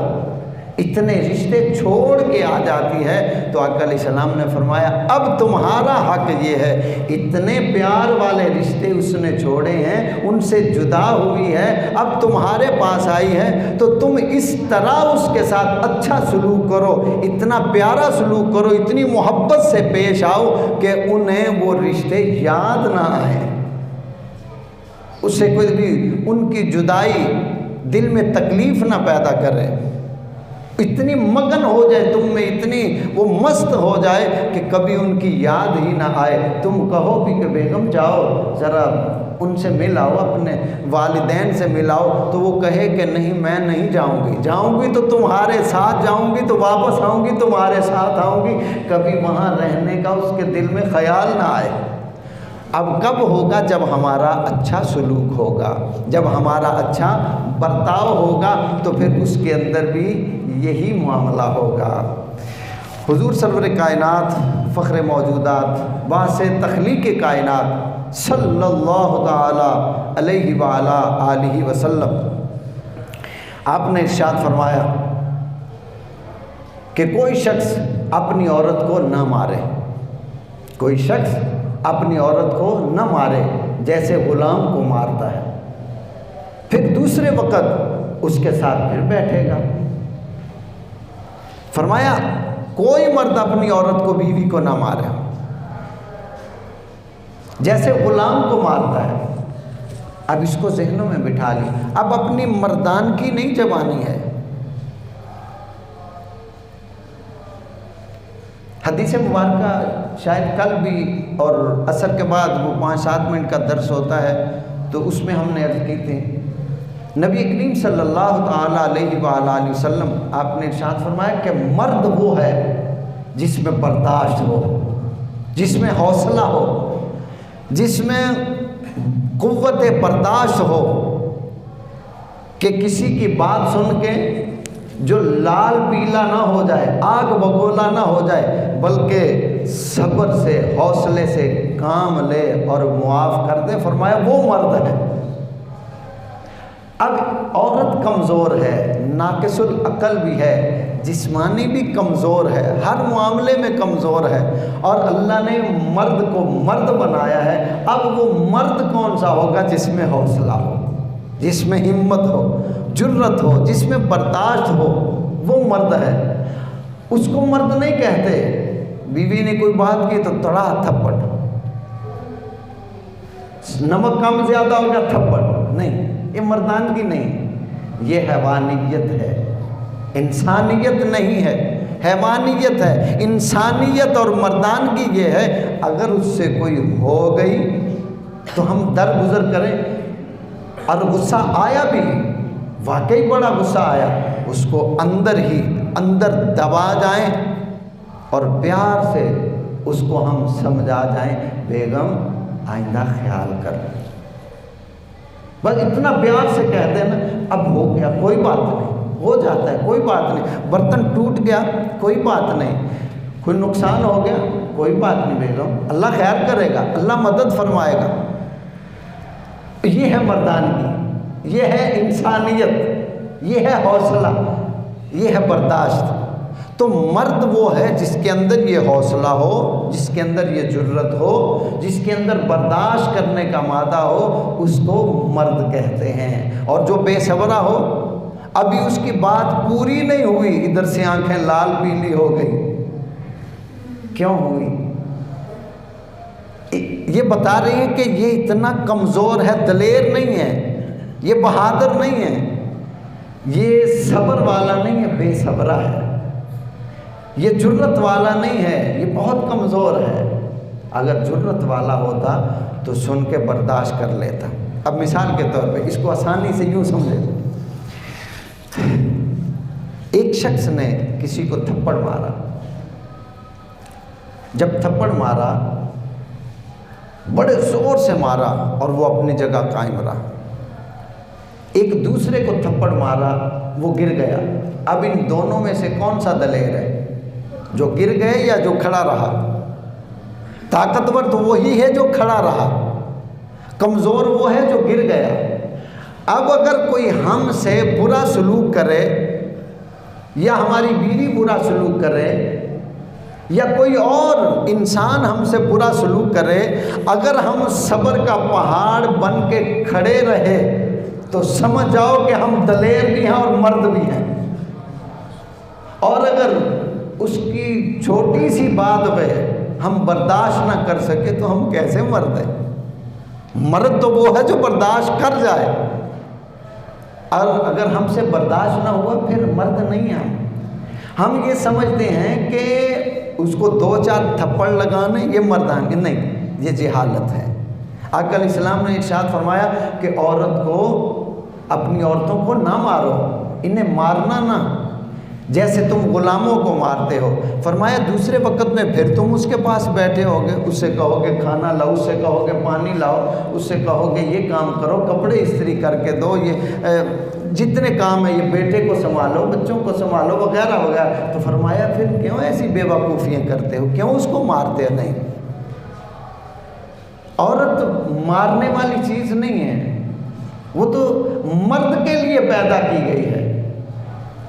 A: اتنے رشتے چھوڑ کے آ جاتی ہے، تو آقا علیہ السلام نے فرمایا اب تمہارا حق یہ ہے، اتنے پیار والے رشتے اس نے چھوڑے ہیں، ان سے جدا ہوئی ہے، اب تمہارے پاس آئی ہے، تو تم اس طرح اس کے ساتھ اچھا سلوک کرو، اتنا پیارا سلوک کرو، اتنی محبت سے پیش آؤ کہ انہیں وہ رشتے یاد نہ آئیں، اس سے کوئی بھی ان کی جدائی دل میں تکلیف نہ پیدا کرے، اتنی مگن ہو جائے تم میں، اتنی وہ مست ہو جائے کہ کبھی ان کی یاد ہی نہ آئے۔ تم کہو بھی کہ بیگم جاؤ ذرا ان سے ملاؤ، اپنے والدین سے ملاؤ، تو وہ کہے کہ نہیں میں نہیں جاؤں گی تو تمہارے ساتھ جاؤں گی، تو واپس آؤں گی تمہارے ساتھ آؤں گی، کبھی وہاں رہنے کا اس کے دل میں خیال نہ آئے۔ اب کب ہوگا؟ جب ہمارا اچھا سلوک ہوگا، جب ہمارا اچھا برتاؤ ہوگا، تو پھر اس کے اندر بھی یہی معاملہ ہوگا۔ حضور سرور کائنات، فخر موجودات، باعث تخلیق کائنات صلی اللہ تعالی علیہ وآلہ آلہ وسلم، آپ نے ارشاد فرمایا کہ کوئی شخص اپنی عورت کو نہ مارے، کوئی شخص اپنی عورت کو نہ مارے جیسے غلام کو مارتا ہے، پھر دوسرے وقت اس کے ساتھ پھر بیٹھے گا۔ فرمایا کوئی مرد اپنی عورت کو، بیوی کو نہ مارے جیسے غلام کو مارتا ہے۔ اب اس کو ذہنوں میں بٹھا لی، اب اپنی مردان کی نہیں زبانی ہے۔ حدیث مبارکہ شاید کل بھی اور عصر کے بعد وہ 5-7 منٹ کا درس ہوتا ہے، تو اس میں ہم نے عرض کی تھی، نبی کریم صلی اللہ تعالیٰ علیہ وآلہ وسلم آپ نے ارشاد فرمایا کہ مرد وہ ہے جس میں برداشت ہو، جس میں حوصلہ ہو، جس میں قوت برداشت ہو، کہ کسی کی بات سن کے جو لال پیلا نہ ہو جائے، آگ بگولا نہ ہو جائے، بلکہ صبر سے، حوصلے سے کام لے اور معاف کر دے۔ فرمایا وہ مرد ہے۔ اب عورت کمزور ہے، ناقص العقل بھی ہے، جسمانی بھی کمزور ہے، ہر معاملے میں کمزور ہے، اور اللہ نے مرد کو مرد بنایا ہے۔ اب وہ مرد کون سا ہوگا؟ جس میں حوصلہ ہو، جس میں ہمت ہو، جرت ہو، جس میں برداشت ہو، وہ مرد ہے۔ اس کو مرد نہیں کہتے۔ بیوی نے کوئی بات کی تو تڑا تھپڑ، نمک کم زیادہ ہو گیا تھپڑ، نہیں، یہ مردانگی نہیں، یہ حیوانیت ہے، انسانیت نہیں ہے، حیوانیت ہے۔ انسانیت اور مردانگی یہ ہے، اگر اس سے کوئی ہو گئی تو ہم درگزر کریں، اور غصہ آیا بھی، واقعی بڑا غصہ آیا، اس کو اندر ہی اندر دبا جائیں اور پیار سے اس کو ہم سمجھا جائیں، بیگم آئندہ خیال کر، بس اتنا پیار سے کہہ دیں نا، اب ہو گیا کوئی بات نہیں، ہو جاتا ہے کوئی بات نہیں، برتن ٹوٹ گیا کوئی بات نہیں، کوئی نقصان ہو گیا کوئی بات نہیں بیگم، اللہ خیر کرے گا، اللہ مدد فرمائے گا۔ یہ ہے مردانگی، یہ ہے انسانیت، یہ ہے حوصلہ، یہ ہے برداشت۔ تو مرد وہ ہے جس کے اندر یہ حوصلہ ہو، جس کے اندر یہ جرت ہو، جس کے اندر برداشت کرنے کا مادہ ہو، اس کو مرد کہتے ہیں۔ اور جو بے صبرہ ہو، ابھی اس کی بات پوری نہیں ہوئی، ادھر سے آنکھیں لال پیلی ہو گئی، کیوں ہوئی؟ یہ بتا رہی ہے کہ یہ اتنا کمزور ہے، دلیر نہیں ہے، یہ بہادر نہیں ہے، یہ صبر والا نہیں ہے، بے صبرہ ہے، یہ جرت والا نہیں ہے، یہ بہت کمزور ہے۔ اگر جرت والا ہوتا تو سن کے برداشت کر لیتا۔ اب مثال کے طور پہ اس کو آسانی سے یوں سمجھے، ایک شخص نے کسی کو تھپڑ مارا، جب تھپڑ مارا بڑے زور سے مارا اور وہ اپنی جگہ قائم رہا، ایک دوسرے کو تھپڑ مارا، وہ گر گیا۔ اب ان دونوں میں سے کون سا دلیر ہے، جو گر گئے یا جو کھڑا رہا؟ طاقتور تو وہی ہے جو کھڑا رہا، کمزور وہ ہے جو گر گیا۔ اب اگر کوئی ہم سے برا سلوک کرے یا ہماری بیوی برا سلوک کرے یا کوئی اور انسان ہم سے برا سلوک کرے، اگر ہم صبر کا پہاڑ بن کے کھڑے رہے تو سمجھ جاؤ کہ ہم دلیر بھی ہیں اور مرد بھی ہیں۔ اور اگر اس کی چھوٹی سی بات پہ ہم برداشت نہ کر سکے تو ہم کیسے مرد ہیں؟ مرد تو وہ ہے جو برداشت کر جائے، اور اگر ہم سے برداشت نہ ہوا پھر مرد نہیں ہیں ہم یہ سمجھتے ہیں کہ اس کو دو چار تھپڑ لگانے یہ مردانگی نہیں، یہ جہالت ہے۔ آقا علیہ السلام نے ارشاد فرمایا کہ عورت کو، اپنی عورتوں کو نہ مارو، انہیں مارنا نہ، جیسے تم غلاموں کو مارتے ہو۔ فرمایا دوسرے وقت میں پھر تم اس کے پاس بیٹھے ہوگے، اس سے کہو گے کھانا لاؤ، اس سے کہو گے پانی لاؤ، اس سے کہو گے یہ کام کرو، کپڑے استری کر کے دو، یہ جتنے کام ہیں، یہ بیٹے کو سنبھالو، بچوں کو سنبھالو، وغیرہ وغیرہ۔ تو فرمایا پھر کیوں ایسی بے وقوفیاں کرتے ہو، کیوں اس کو مارتے ہو؟ نہیں، عورت مارنے والی چیز نہیں ہے، وہ تو مرد کے لیے پیدا کی گئی ہے۔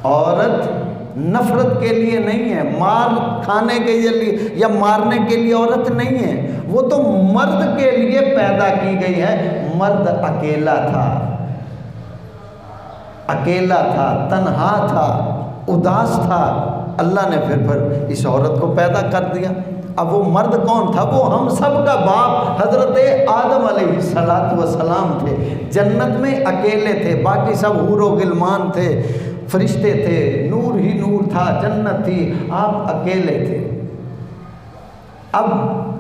A: عورت نفرت کے لیے نہیں ہے، مار کھانے کے لیے یا مارنے کے لیے عورت نہیں ہے، وہ تو مرد کے لیے پیدا کی گئی ہے۔ مرد اکیلا تھا، اکیلا تھا، تنہا تھا، اداس تھا، اللہ نے پھر اس عورت کو پیدا کر دیا۔ اب وہ مرد کون تھا؟ وہ ہم سب کا باپ حضرت آدم علیہ السلام تھے، جنت میں اکیلے تھے، باقی سب حور و غلمان تھے، فرشتے تھے، نور ہی نور تھا، جنت تھی، آپ اکیلے تھے۔ اب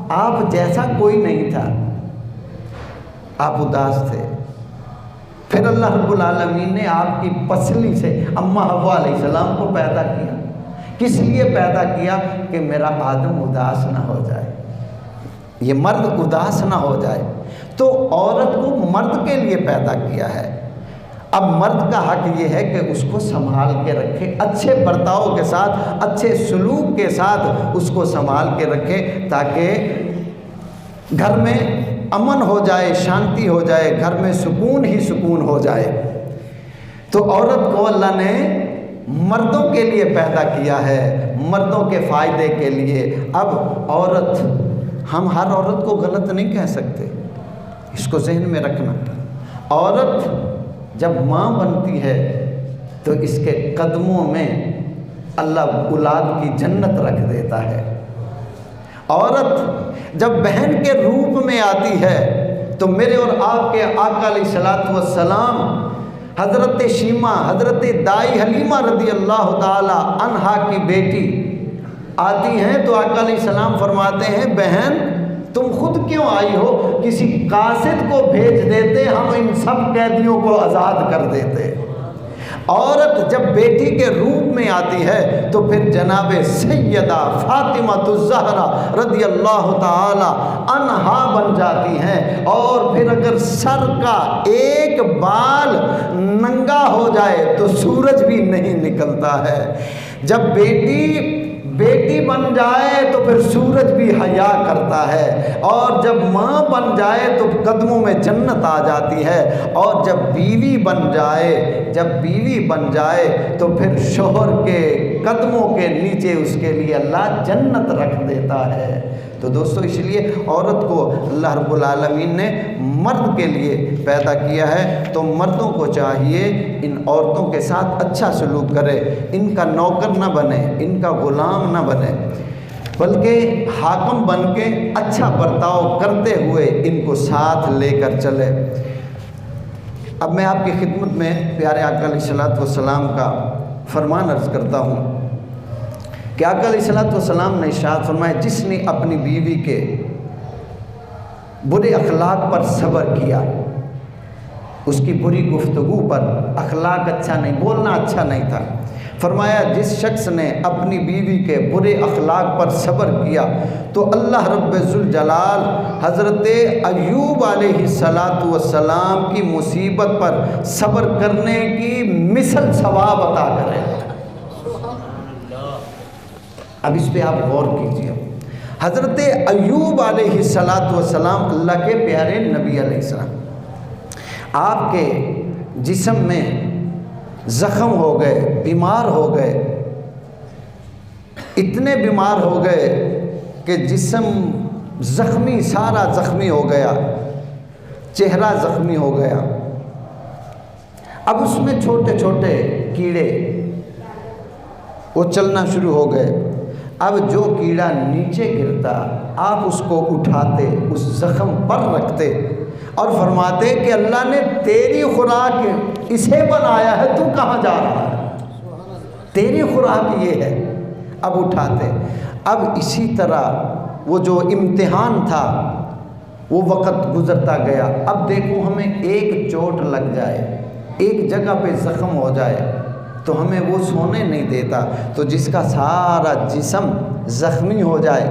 A: آپ جیسا کوئی نہیں تھا، آپ اداس تھے، پھر اللہ رب العالمین نے آپ کی پسلی سے اماں حوا علیہ السلام کو پیدا کیا۔ کس لیے پیدا کیا؟ کہ میرا آدم اداس نہ ہو جائے، یہ مرد اداس نہ ہو جائے، تو عورت کو مرد کے لیے پیدا کیا ہے۔ اب مرد کا حق یہ ہے کہ اس کو سنبھال کے رکھے، اچھے برتاؤ کے ساتھ، اچھے سلوک کے ساتھ اس کو سنبھال کے رکھے، تاکہ گھر میں امن ہو جائے، شانتی ہو جائے، گھر میں سکون ہی سکون ہو جائے۔ تو عورت کو اللہ نے مردوں کے لیے پیدا کیا ہے، مردوں کے فائدے کے لیے۔ اب عورت، ہم ہر عورت کو غلط نہیں کہہ سکتے، اس کو ذہن میں رکھنا۔ عورت جب ماں بنتی ہے تو اس کے قدموں میں اللہ اولاد کی جنت رکھ دیتا ہے۔ عورت جب بہن کے روپ میں آتی ہے تو میرے اور آپ کے آقا علیہ السلام، حضرت شیمہ، حضرت دائی حلیمہ رضی اللہ تعالی عنہا کی بیٹی آتی ہیں تو آقا علیہ السلام فرماتے ہیں بہن تم خود کیوں آئی ہو؟ کسی قاصد کو بھیج دیتے، ہم ان سب قیدیوں کو آزاد کر دیتے۔ عورت جب بیٹی کے روپ میں آتی ہے تو پھر جناب سیدہ فاطمہ الزہرا رضی اللہ تعالی عنہا بن جاتی ہیں، اور پھر اگر سر کا ایک بال ننگا ہو جائے تو سورج بھی نہیں نکلتا ہے۔ جب بیٹی بن جائے تو پھر سورج بھی حیا کرتا ہے، اور جب ماں بن جائے تو قدموں میں جنت آ جاتی ہے، اور جب بیوی بن جائے تو پھر شوہر کے قدموں کے نیچے اس کے لیے اللہ جنت رکھ دیتا ہے۔ تو دوستو اس لیے عورت کو اللہ رب العالمین نے مرد کے لیے پیدا کیا ہے، تو مردوں کو چاہیے ان عورتوں کے ساتھ اچھا سلوک کرے، ان کا نوکر نہ بنے، ان کا غلام نہ بنے، بلکہ حاکم بن کے اچھا برتاؤ کرتے ہوئے ان کو ساتھ لے کر چلے۔ اب میں آپ کی خدمت میں پیارے آقا علیہ الصلوۃ والسلام کا فرمان عرض کرتا ہوں کہ آقا علیہ الصلوۃ والسلام نے ارشاد فرمایا، جس نے اپنی بیوی کے برے اخلاق پر صبر کیا، اس کی بری گفتگو پر، اخلاق اچھا نہیں، بولنا اچھا نہیں تھا، فرمایا جس شخص نے اپنی بیوی کے برے اخلاق پر صبر کیا تو اللہ رب ذوالجلال حضرت ایوب علیہ السلام کی مصیبت پر صبر کرنے کی مثل ثواب عطا کرے۔ اب اس پہ آپ غور کیجئے، حضرت ایوب علیہ السلام اللہ کے پیارے نبی علیہ السلام، آپ کے جسم میں زخم ہو گئے، بیمار ہو گئے، اتنے بیمار ہو گئے کہ جسم زخمی، سارا زخمی ہو گیا، چہرہ زخمی ہو گیا۔ اب اس میں چھوٹے چھوٹے کیڑے وہ چلنا شروع ہو گئے۔ اب جو کیڑا نیچے گرتا آپ اس کو اٹھاتے، اس زخم پر رکھتے اور فرماتے کہ اللہ نے تیری خوراک اسے بنایا ہے، تو کہاں جا رہا ہے، تیری خوراک یہ ہے۔ اب اٹھاتے، اب اسی طرح وہ جو امتحان تھا وہ وقت گزرتا گیا۔ اب دیکھو ہمیں ایک چوٹ لگ جائے، ایک جگہ پہ زخم ہو جائے تو ہمیں وہ سونے نہیں دیتا، تو جس کا سارا جسم زخمی ہو جائے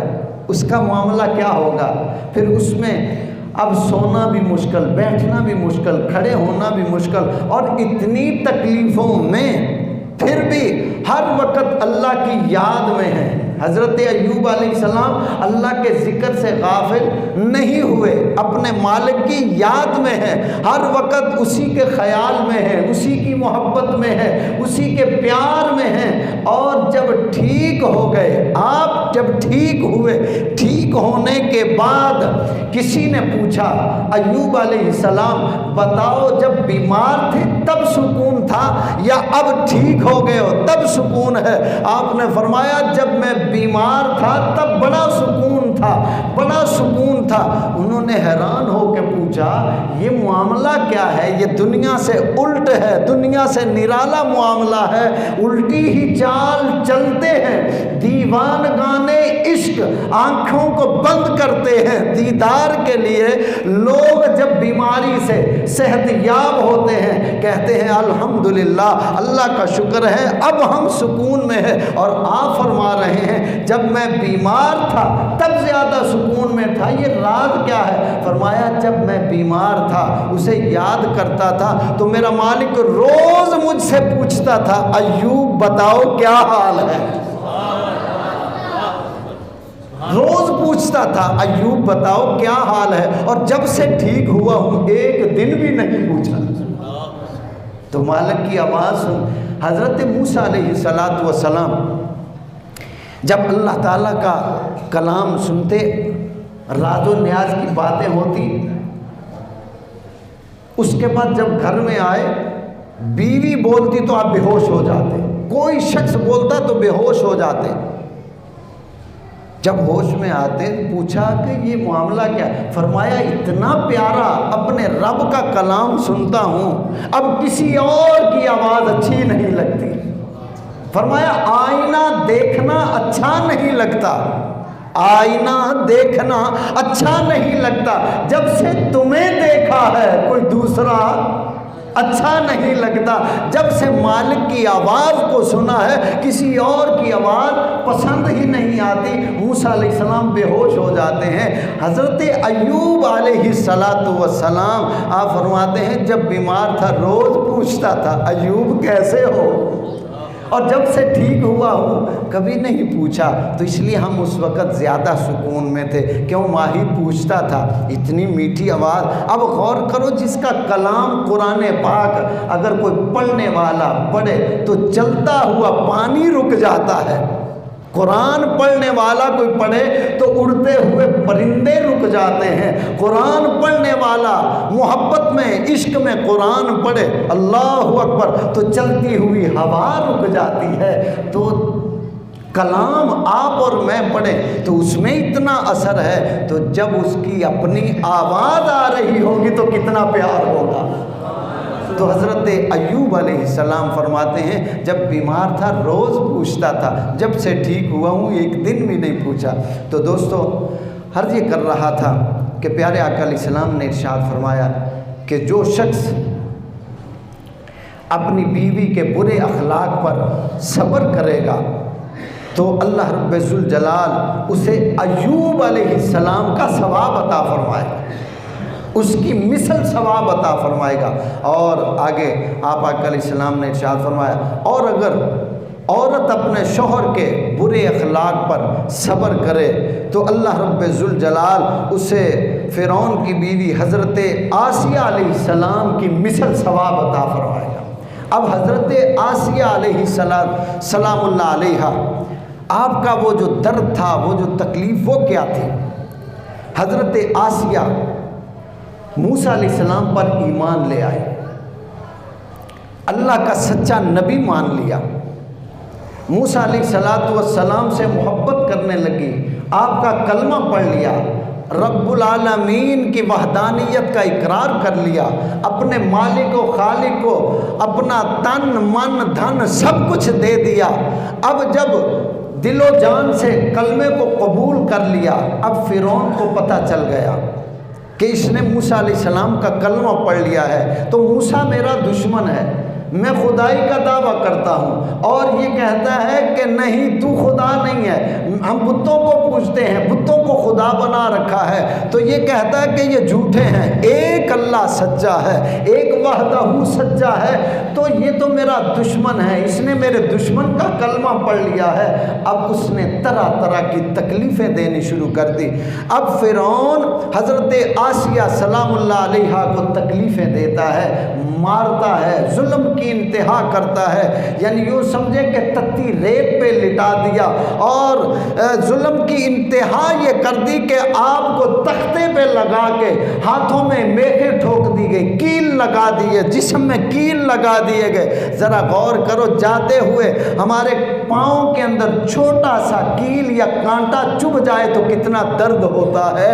A: اس کا معاملہ کیا ہوگا؟ پھر اس میں اب سونا بھی مشکل، بیٹھنا بھی مشکل، کھڑے ہونا بھی مشکل، اور اتنی تکلیفوں میں پھر بھی ہر وقت اللہ کی یاد میں ہے۔ حضرت ایوب علیہ السلام اللہ کے ذکر سے غافل نہیں ہوئے، اپنے مالک کی یاد میں ہے، ہر وقت اسی کے خیال میں ہے، اسی کی محبت میں ہے، اسی کے پیار میں ہے۔ اور جب ٹھیک ہو گئے، آپ جب ٹھیک ہوئے، ٹھیک ہونے کے بعد کسی نے پوچھا ایوب علیہ السلام بتاؤ جب بیمار تھے تب سکون تھا یا اب ٹھیک ہو گئے ہو تب سکون ہے؟ آپ نے فرمایا جب میں بیمار تھا تب بڑا سکون تھا، بڑا سکون تھا۔ انہوں نے حیران ہو کے پوچھا یہ معاملہ کیا ہے؟ یہ دنیا سے الٹ ہے، دنیا سے نرالا معاملہ ہے، الٹی ہی چال چلتے ہیں، دیوان گانے عشق آنکھوں کو بند کرتے ہیں دیدار کے لیے۔ لوگ جب بیماری سے صحت یاب ہوتے ہیں کہتے ہیں الحمدللہ، اللہ کا شکر ہے اب ہم سکون میں ہیں، اور آپ فرما رہے ہیں جب میں بیمار تھا تب زیادہ سکون میں تھا۔ یہ راز کیا ہے؟ فرمایا جب میں بیمار تھا اسے یاد کرتا تھا تو میرا مالک روز مجھ سے پوچھتا تھا ایوب بتاؤ کیا حال ہے، روز پوچھتا تھا ایوب بتاؤ کیا حال ہے، اور جب سے ٹھیک ہوا ہوں ایک دن بھی نہیں پوچھا۔ تو مالک کی آواز سن، حضرت موسیٰ علیہ السلام جب اللہ تعالیٰ کا کلام سنتے، راز و نیاز کی باتیں ہوتی، اس کے بعد جب گھر میں آئے بیوی بولتی تو آپ بے ہوش ہو جاتے، کوئی شخص بولتا تو بے ہوش ہو جاتے۔ جب ہوش میں آتے پوچھا کہ یہ معاملہ کیا؟ فرمایا اتنا پیارا اپنے رب کا کلام سنتا ہوں اب کسی اور کی آواز اچھی نہیں لگتی۔ فرمایا آئینہ دیکھنا اچھا نہیں لگتا، آئینہ دیکھنا اچھا نہیں لگتا، جب سے تمہیں دیکھا ہے کوئی دوسرا اچھا نہیں لگتا۔ جب سے مالک کی آواز کو سنا ہے کسی اور کی آواز پسند ہی نہیں آتی۔ موسیٰ علیہ السلام بے ہوش ہو جاتے ہیں۔ حضرت ایوب علیہ السلام آپ فرماتے ہیں جب بیمار تھا روز پوچھتا تھا ایوب کیسے ہو، اور جب سے ٹھیک ہوا ہوں کبھی نہیں پوچھا۔ تو اس لیے ہم اس وقت زیادہ سکون میں تھے، کیوں ماہی پوچھتا تھا، اتنی میٹھی آواز۔ اب غور کرو جس کا کلام قرآن پاک اگر کوئی پڑھنے والا پڑھے تو چلتا ہوا پانی رک جاتا ہے، قرآن پڑھنے والا کوئی پڑھے تو اڑتے ہوئے پرندے رک جاتے ہیں۔ قرآن پڑھنے والا محبت میں عشق میں قرآن پڑھے اللہ اکبر تو چلتی ہوئی ہوا رک جاتی ہے۔ تو کلام آپ اور میں پڑھیں تو اس میں اتنا اثر ہے، تو جب اس کی اپنی آواز آ رہی ہوگی تو کتنا پیار ہوگا۔ تو حضرت ایوب علیہ السلام فرماتے ہیں جب بیمار تھا روز پوچھتا تھا، جب سے ٹھیک ہوا ہوں ایک دن بھی نہیں پوچھا۔ تو دوستو عرض یہ کر رہا تھا کہ پیارے آقا علیہ السلام نے ارشاد فرمایا کہ جو شخص اپنی بیوی کے برے اخلاق پر صبر کرے گا تو اللہ رب ذوالجلال اسے ایوب علیہ السلام کا ثواب عطا فرمائے گا، اس کی مثل ثواب عطا فرمائے گا۔ اور آگے آپ آقا علیہ السلام نے ارشاد فرمایا اور اگر عورت اپنے شوہر کے برے اخلاق پر صبر کرے تو اللہ رب ذوالجلال اسے فرعون کی بیوی حضرت آسیہ علیہ السلام کی مثل ثواب عطا فرمائے گا۔ اب حضرت آسیہ علیہ سلام اللہ علیہا آپ کا وہ جو درد تھا، وہ جو تکلیف، وہ کیا تھی؟ حضرت آسیہ موسیٰ علیہ السلام پر ایمان لے آئے، اللہ کا سچا نبی مان لیا، موسیٰ علیہ السلام سے محبت کرنے لگی، آپ کا کلمہ پڑھ لیا، رب العالمین کی وحدانیت کا اقرار کر لیا، اپنے مالک و خالق کو اپنا تن من دھن سب کچھ دے دیا۔ اب جب دل و جان سے کلمے کو قبول کر لیا، اب فرعون کو پتہ چل گیا کہ اس نے موسیٰ علیہ السلام کا کلمہ پڑھ لیا ہے، تو موسیٰ میرا دشمن ہے، میں خدائی کا دعویٰ کرتا ہوں، اور یہ کہتا ہے کہ نہیں تو خدا نہیں ہے، ہم بتوں کو پوجتے ہیں، بتوں کو خدا بنا رکھا ہے، تو یہ کہتا ہے کہ یہ جھوٹے ہیں، ایک اللہ سچا ہے، ایک وحدہ سچا ہے، تو یہ تو میرا دشمن ہے، اس نے میرے دشمن کا کلمہ پڑھ لیا ہے۔ اب اس نے طرح طرح کی تکلیفیں دینی شروع کر دی۔ اب فرعون حضرت آسیہ سلام اللہ علیہا کو تکلیفیں دیتا ہے، مارتا ہے، ظلم کی انتہا کرتا ہے، یعنی یوں سمجھے کہ تتی ریت پہ لٹا دیا، اور ظلم کی انتہا یہ کر دی کہ آپ کو تختے پہ لگا کے ہاتھوں میں میخیں ٹھوک دی گئی، کیل لگا دیے، جسم میں کیل لگا دیے گئے۔ ذرا غور کرو، جاتے ہوئے ہمارے پاؤں کے اندر چھوٹا سا کیل یا کانٹا چبھ جائے تو کتنا درد ہوتا ہے۔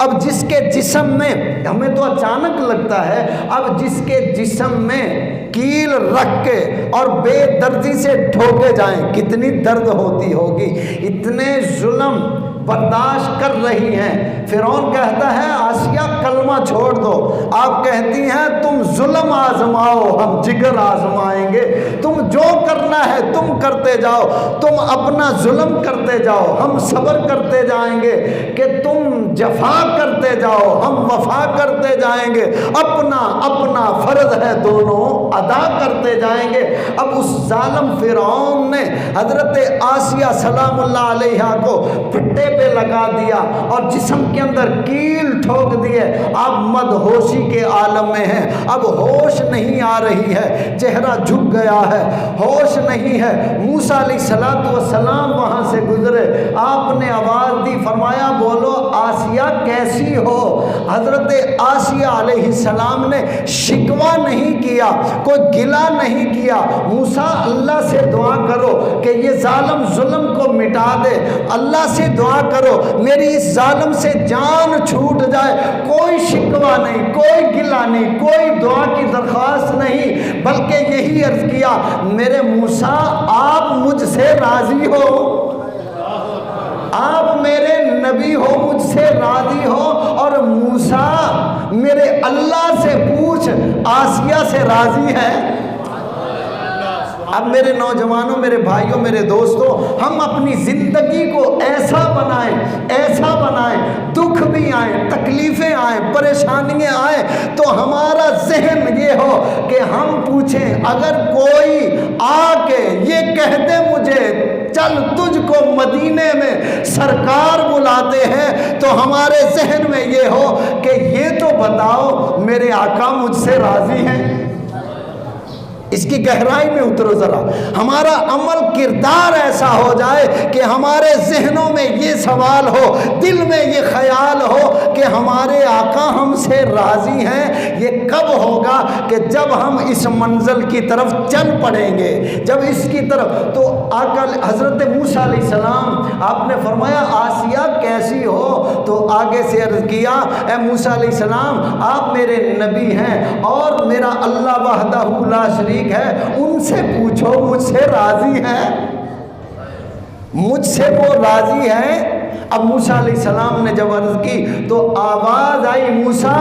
A: اب جس کے جسم میں، ہمیں تو اچانک لگتا ہے، اب جس کے جسم میں کیل رکھ کے اور بے دردی سے ٹھوکے جائیں کتنی درد ہوتی ہوگی۔ اتنے ظلم برداشت کر رہی ہیں۔ فرعون کہتا ہے آسیہ کلمہ چھوڑ دو، آپ کہتی ہیں تم ظلم آزماؤ ہم جگر آزمائیں گے، تم جو کرنا ہے تم کرتے جاؤ، تم اپنا ظلم کرتے جاؤ ہم صبر کرتے جائیں گے، کہ تم جفا کرتے جاؤ ہم وفا کرتے جائیں گے، اپنا اپنا فرض ہے دونوں ادا کرتے جائیں گے۔ اب اس ظالم فرعون نے حضرت آسیہ سلام اللہ علیہا کو پھٹے پہ لگا دیا اور جسم کے اندر کیل ٹھوک دیے۔ اب مدہوشی کے عالم میں ہیں، اب ہوش نہیں آ رہی ہے، چہرہ جھک گیا ہے، ہوش نہیں ہے۔ موسیٰ علیہ السلام وہاں سے گزرے، آپ نے آواز دی، فرمایا بولو آسیہ کیسی ہو؟ حضرت آسیہ علیہ السلام نے شکوہ نہیں کیا، کوئی گلہ نہیں کیا۔ موسیٰ اللہ سے دعا کرو کہ یہ ظالم ظلم کو مٹا دے، اللہ سے دعا کرو میری اس ظالم سے جان چھوٹ جائے۔ کوئی شکوہ نہیں، کوئی گلہ نہیں، کوئی دعا کی درخواست نہیں، بلکہ یہی عرض کیا میرے موسیٰ آپ مجھ سے راضی ہو؟ آپ میرے نبی ہو، مجھ سے راضی ہو، اور موسیٰ میرے اللہ سے پوچھ آسیہ سے راضی ہے؟ اب میرے نوجوانوں، میرے بھائیوں، میرے دوستوں، ہم اپنی زندگی کو ایسا بنائیں، دکھ بھی آئیں، تکلیفیں آئیں، پریشانیاں آئیں، تو ہمارا ذہن یہ ہو کہ ہم پوچھیں، اگر کوئی آ کے یہ کہہ دے مجھے چل تجھ کو مدینے میں سرکار بلاتے ہیں، تو ہمارے ذہن میں یہ ہو کہ یہ تو بتاؤ میرے آقا مجھ سے راضی ہیں؟ اس کی گہرائی میں اترو ذرا. ہمارا عمل کردار ایسا ہو جائے کہ ہمارے ذہنوں میں یہ سوال ہو، دل میں یہ خیال ہو کہ ہمارے آقا ہم سے راضی ہیں. یہ کب ہوگا؟ کہ جب ہم اس منزل کی طرف چل پڑیں گے. جب اس کی طرف، تو آقا حضرت موسیٰ علیہ السلام آپ نے فرمایا آسیہ کیسی ہو؟ تو آگے سے عرض کیا اے موسیٰ علیہ السلام آپ میرے نبی ہیں اور میرا اللہ وحدہ لا شریک ہے، ان سے پوچھو مجھ سے راضی ہیں؟ مجھ سے وہ راضی ہیں؟ اب موسیٰ علیہ السلام نے جب عرض کی تو آواز آئی، موسیٰ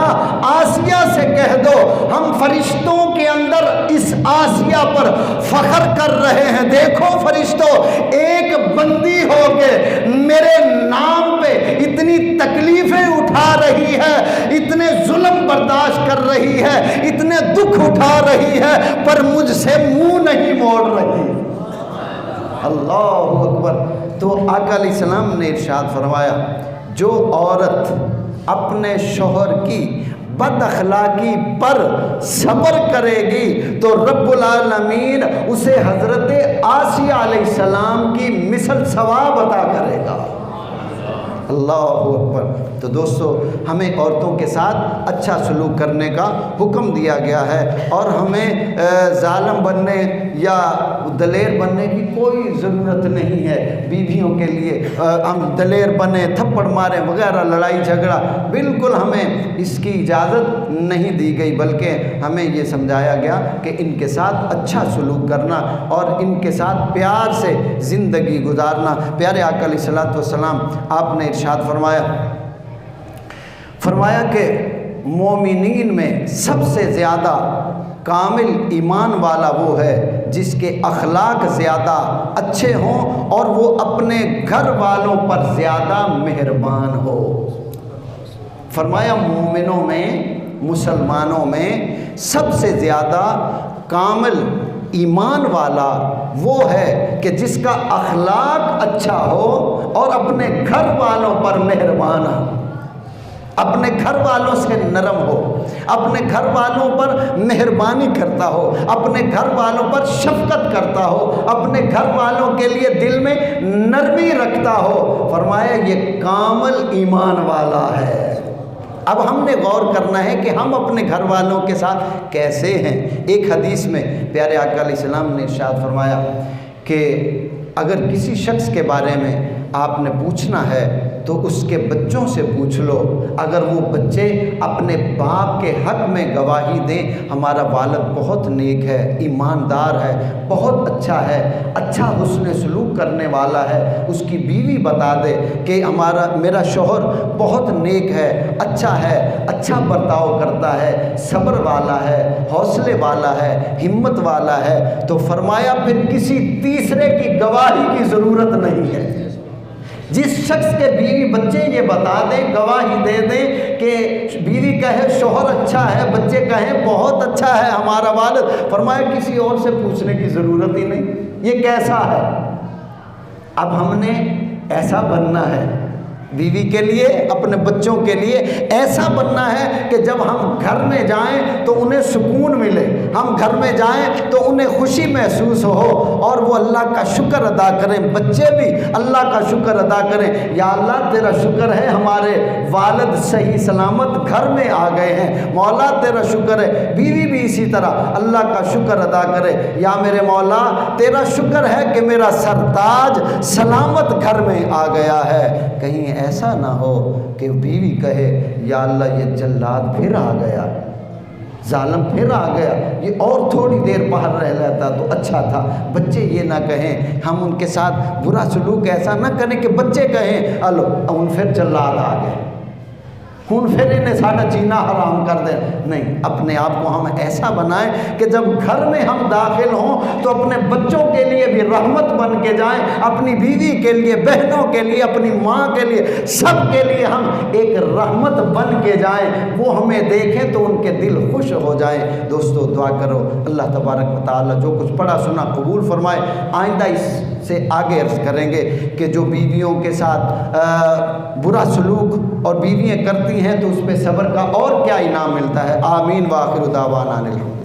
A: آسیہ سے کہہ دو ہم فرشتوں کے اندر اس آسیہ پر فخر کر رہے ہیں. دیکھو فرشتوں، ایک بندی ہو کے میرے نام پہ اتنی تکلیفیں اٹھا رہی ہے، اتنے ظلم برداشت کر رہی ہے، اتنے دکھ اٹھا رہی ہے، پر مجھ سے منہ نہیں موڑ رہی. اللہ اکبر. تو آقا علیہ السلام نے ارشاد فرمایا جو عورت اپنے شوہر کی بد اخلاقی پر صبر کرے گی تو رب العالمین اسے حضرت آسیہ علیہ السلام کی مثل ثواب عطا کرے گا. اللہ اکبر. تو دوستو ہمیں عورتوں کے ساتھ اچھا سلوک کرنے کا حکم دیا گیا ہے، اور ہمیں ظالم بننے یا دلیر بننے کی کوئی ضرورت نہیں ہے. بیویوں کے لیے ہم دلیر بنے، تھپڑ ماریں وغیرہ، لڑائی جھگڑا، بالکل ہمیں اس کی اجازت نہیں دی گئی، بلکہ ہمیں یہ سمجھایا گیا کہ ان کے ساتھ اچھا سلوک کرنا اور ان کے ساتھ پیار سے زندگی گزارنا. پیارے آقا علیہ الصلوۃ والسلام آپ نے ارشاد فرمایا کہ مومنین میں سب سے زیادہ کامل ایمان والا وہ ہے جس کے اخلاق زیادہ اچھے ہوں اور وہ اپنے گھر والوں پر زیادہ مہربان ہو. فرمایا مومنوں میں، مسلمانوں میں سب سے زیادہ کامل ایمان والا وہ ہے کہ جس کا اخلاق اچھا ہو اور اپنے گھر والوں پر مہربان ہو، اپنے گھر والوں سے نرم ہو، اپنے گھر والوں پر مہربانی کرتا ہو، اپنے گھر والوں پر شفقت کرتا ہو، اپنے گھر والوں کے لیے دل میں نرمی رکھتا ہو. فرمایا یہ کامل ایمان والا ہے. اب ہم نے غور کرنا ہے کہ ہم اپنے گھر والوں کے ساتھ کیسے ہیں. ایک حدیث میں پیارے آقا علیہ السلام نے ارشاد فرمایا کہ اگر کسی شخص کے بارے میں آپ نے پوچھنا ہے تو اس کے بچوں سے پوچھ لو. اگر وہ بچے اپنے باپ کے حق میں گواہی دیں ہمارا والد بہت نیک ہے، ایماندار ہے، بہت اچھا ہے، اچھا حسن سلوک کرنے والا ہے، اس کی بیوی بتا دے کہ میرا شوہر بہت نیک ہے، اچھا برتاؤ کرتا ہے، صبر والا ہے، حوصلے والا ہے، ہمت والا ہے، تو فرمایا پھر کسی تیسرے کی گواہی کی ضرورت نہیں ہے. جس شخص کے بیوی بچے یہ بتا دیں، گواہی دے دیں کہ بیوی کہے شوہر اچھا ہے، بچے کہیں بہت اچھا ہے ہمارا والد، فرمایا کسی اور سے پوچھنے کی ضرورت ہی نہیں. یہ کیسا ہے؟ اب ہم نے ایسا بننا ہے بیوی کے لیے، اپنے بچوں کے لیے ایسا بننا ہے کہ جب ہم گھر میں جائیں تو انہیں سکون ملے، ہم گھر میں جائیں تو انہیں خوشی محسوس ہو اور وہ اللہ کا شکر ادا کریں، بچے بھی اللہ کا شکر ادا کریں. یا اللہ تیرا شکر ہے ہمارے والد صحیح سلامت گھر میں آ گئے ہیں، مولا تیرا شکر ہے. بیوی بھی اسی طرح اللہ کا شکر ادا کرے، یا میرے مولا تیرا شکر ہے کہ میرا سرتاج سلامت گھر میں آ گیا ہے. کہیں ایسا نہ ہو کہ بیوی کہے یا اللہ یہ جلاد پھر آ گیا. ظالم پھر آ گیا، یہ اور تھوڑی دیر باہر رہ لیتا تو اچھا تھا۔ بچے یہ نہ کہیں، ہم ان کے ساتھ برا سلوک ایسا نہ کریں کہ بچے کہیں الو ان پھر جلاد آ گئے، ان پھر انہیں ساڑھا جینا حرام کر دیں۔ نہیں، اپنے آپ کو ہم ایسا بنائیں کہ جب گھر میں ہم داخل ہوں تو اپنے بچوں کے لیے بھی رحمت بن کے جائیں، اپنی بیوی کے لیے، بہنوں کے لیے، اپنی ماں کے لیے، سب کے لیے ہم ایک رحمت بن کے جائیں، وہ ہمیں دیکھیں تو ان کے دل خوش ہو جائیں۔ دوستو دعا کرو اللہ تبارک و تعالی جو کچھ پڑھا سنا قبول فرمائے۔ آئندہ اس سے آگے عرض کریں گے کہ جو بیویوں کے ساتھ برا سلوک اور بیویاں کرتی ہیں تو اس پہ صبر کا اور کیا انعام ملتا ہے۔ آمین وآخر دعوانا الحمدللہ۔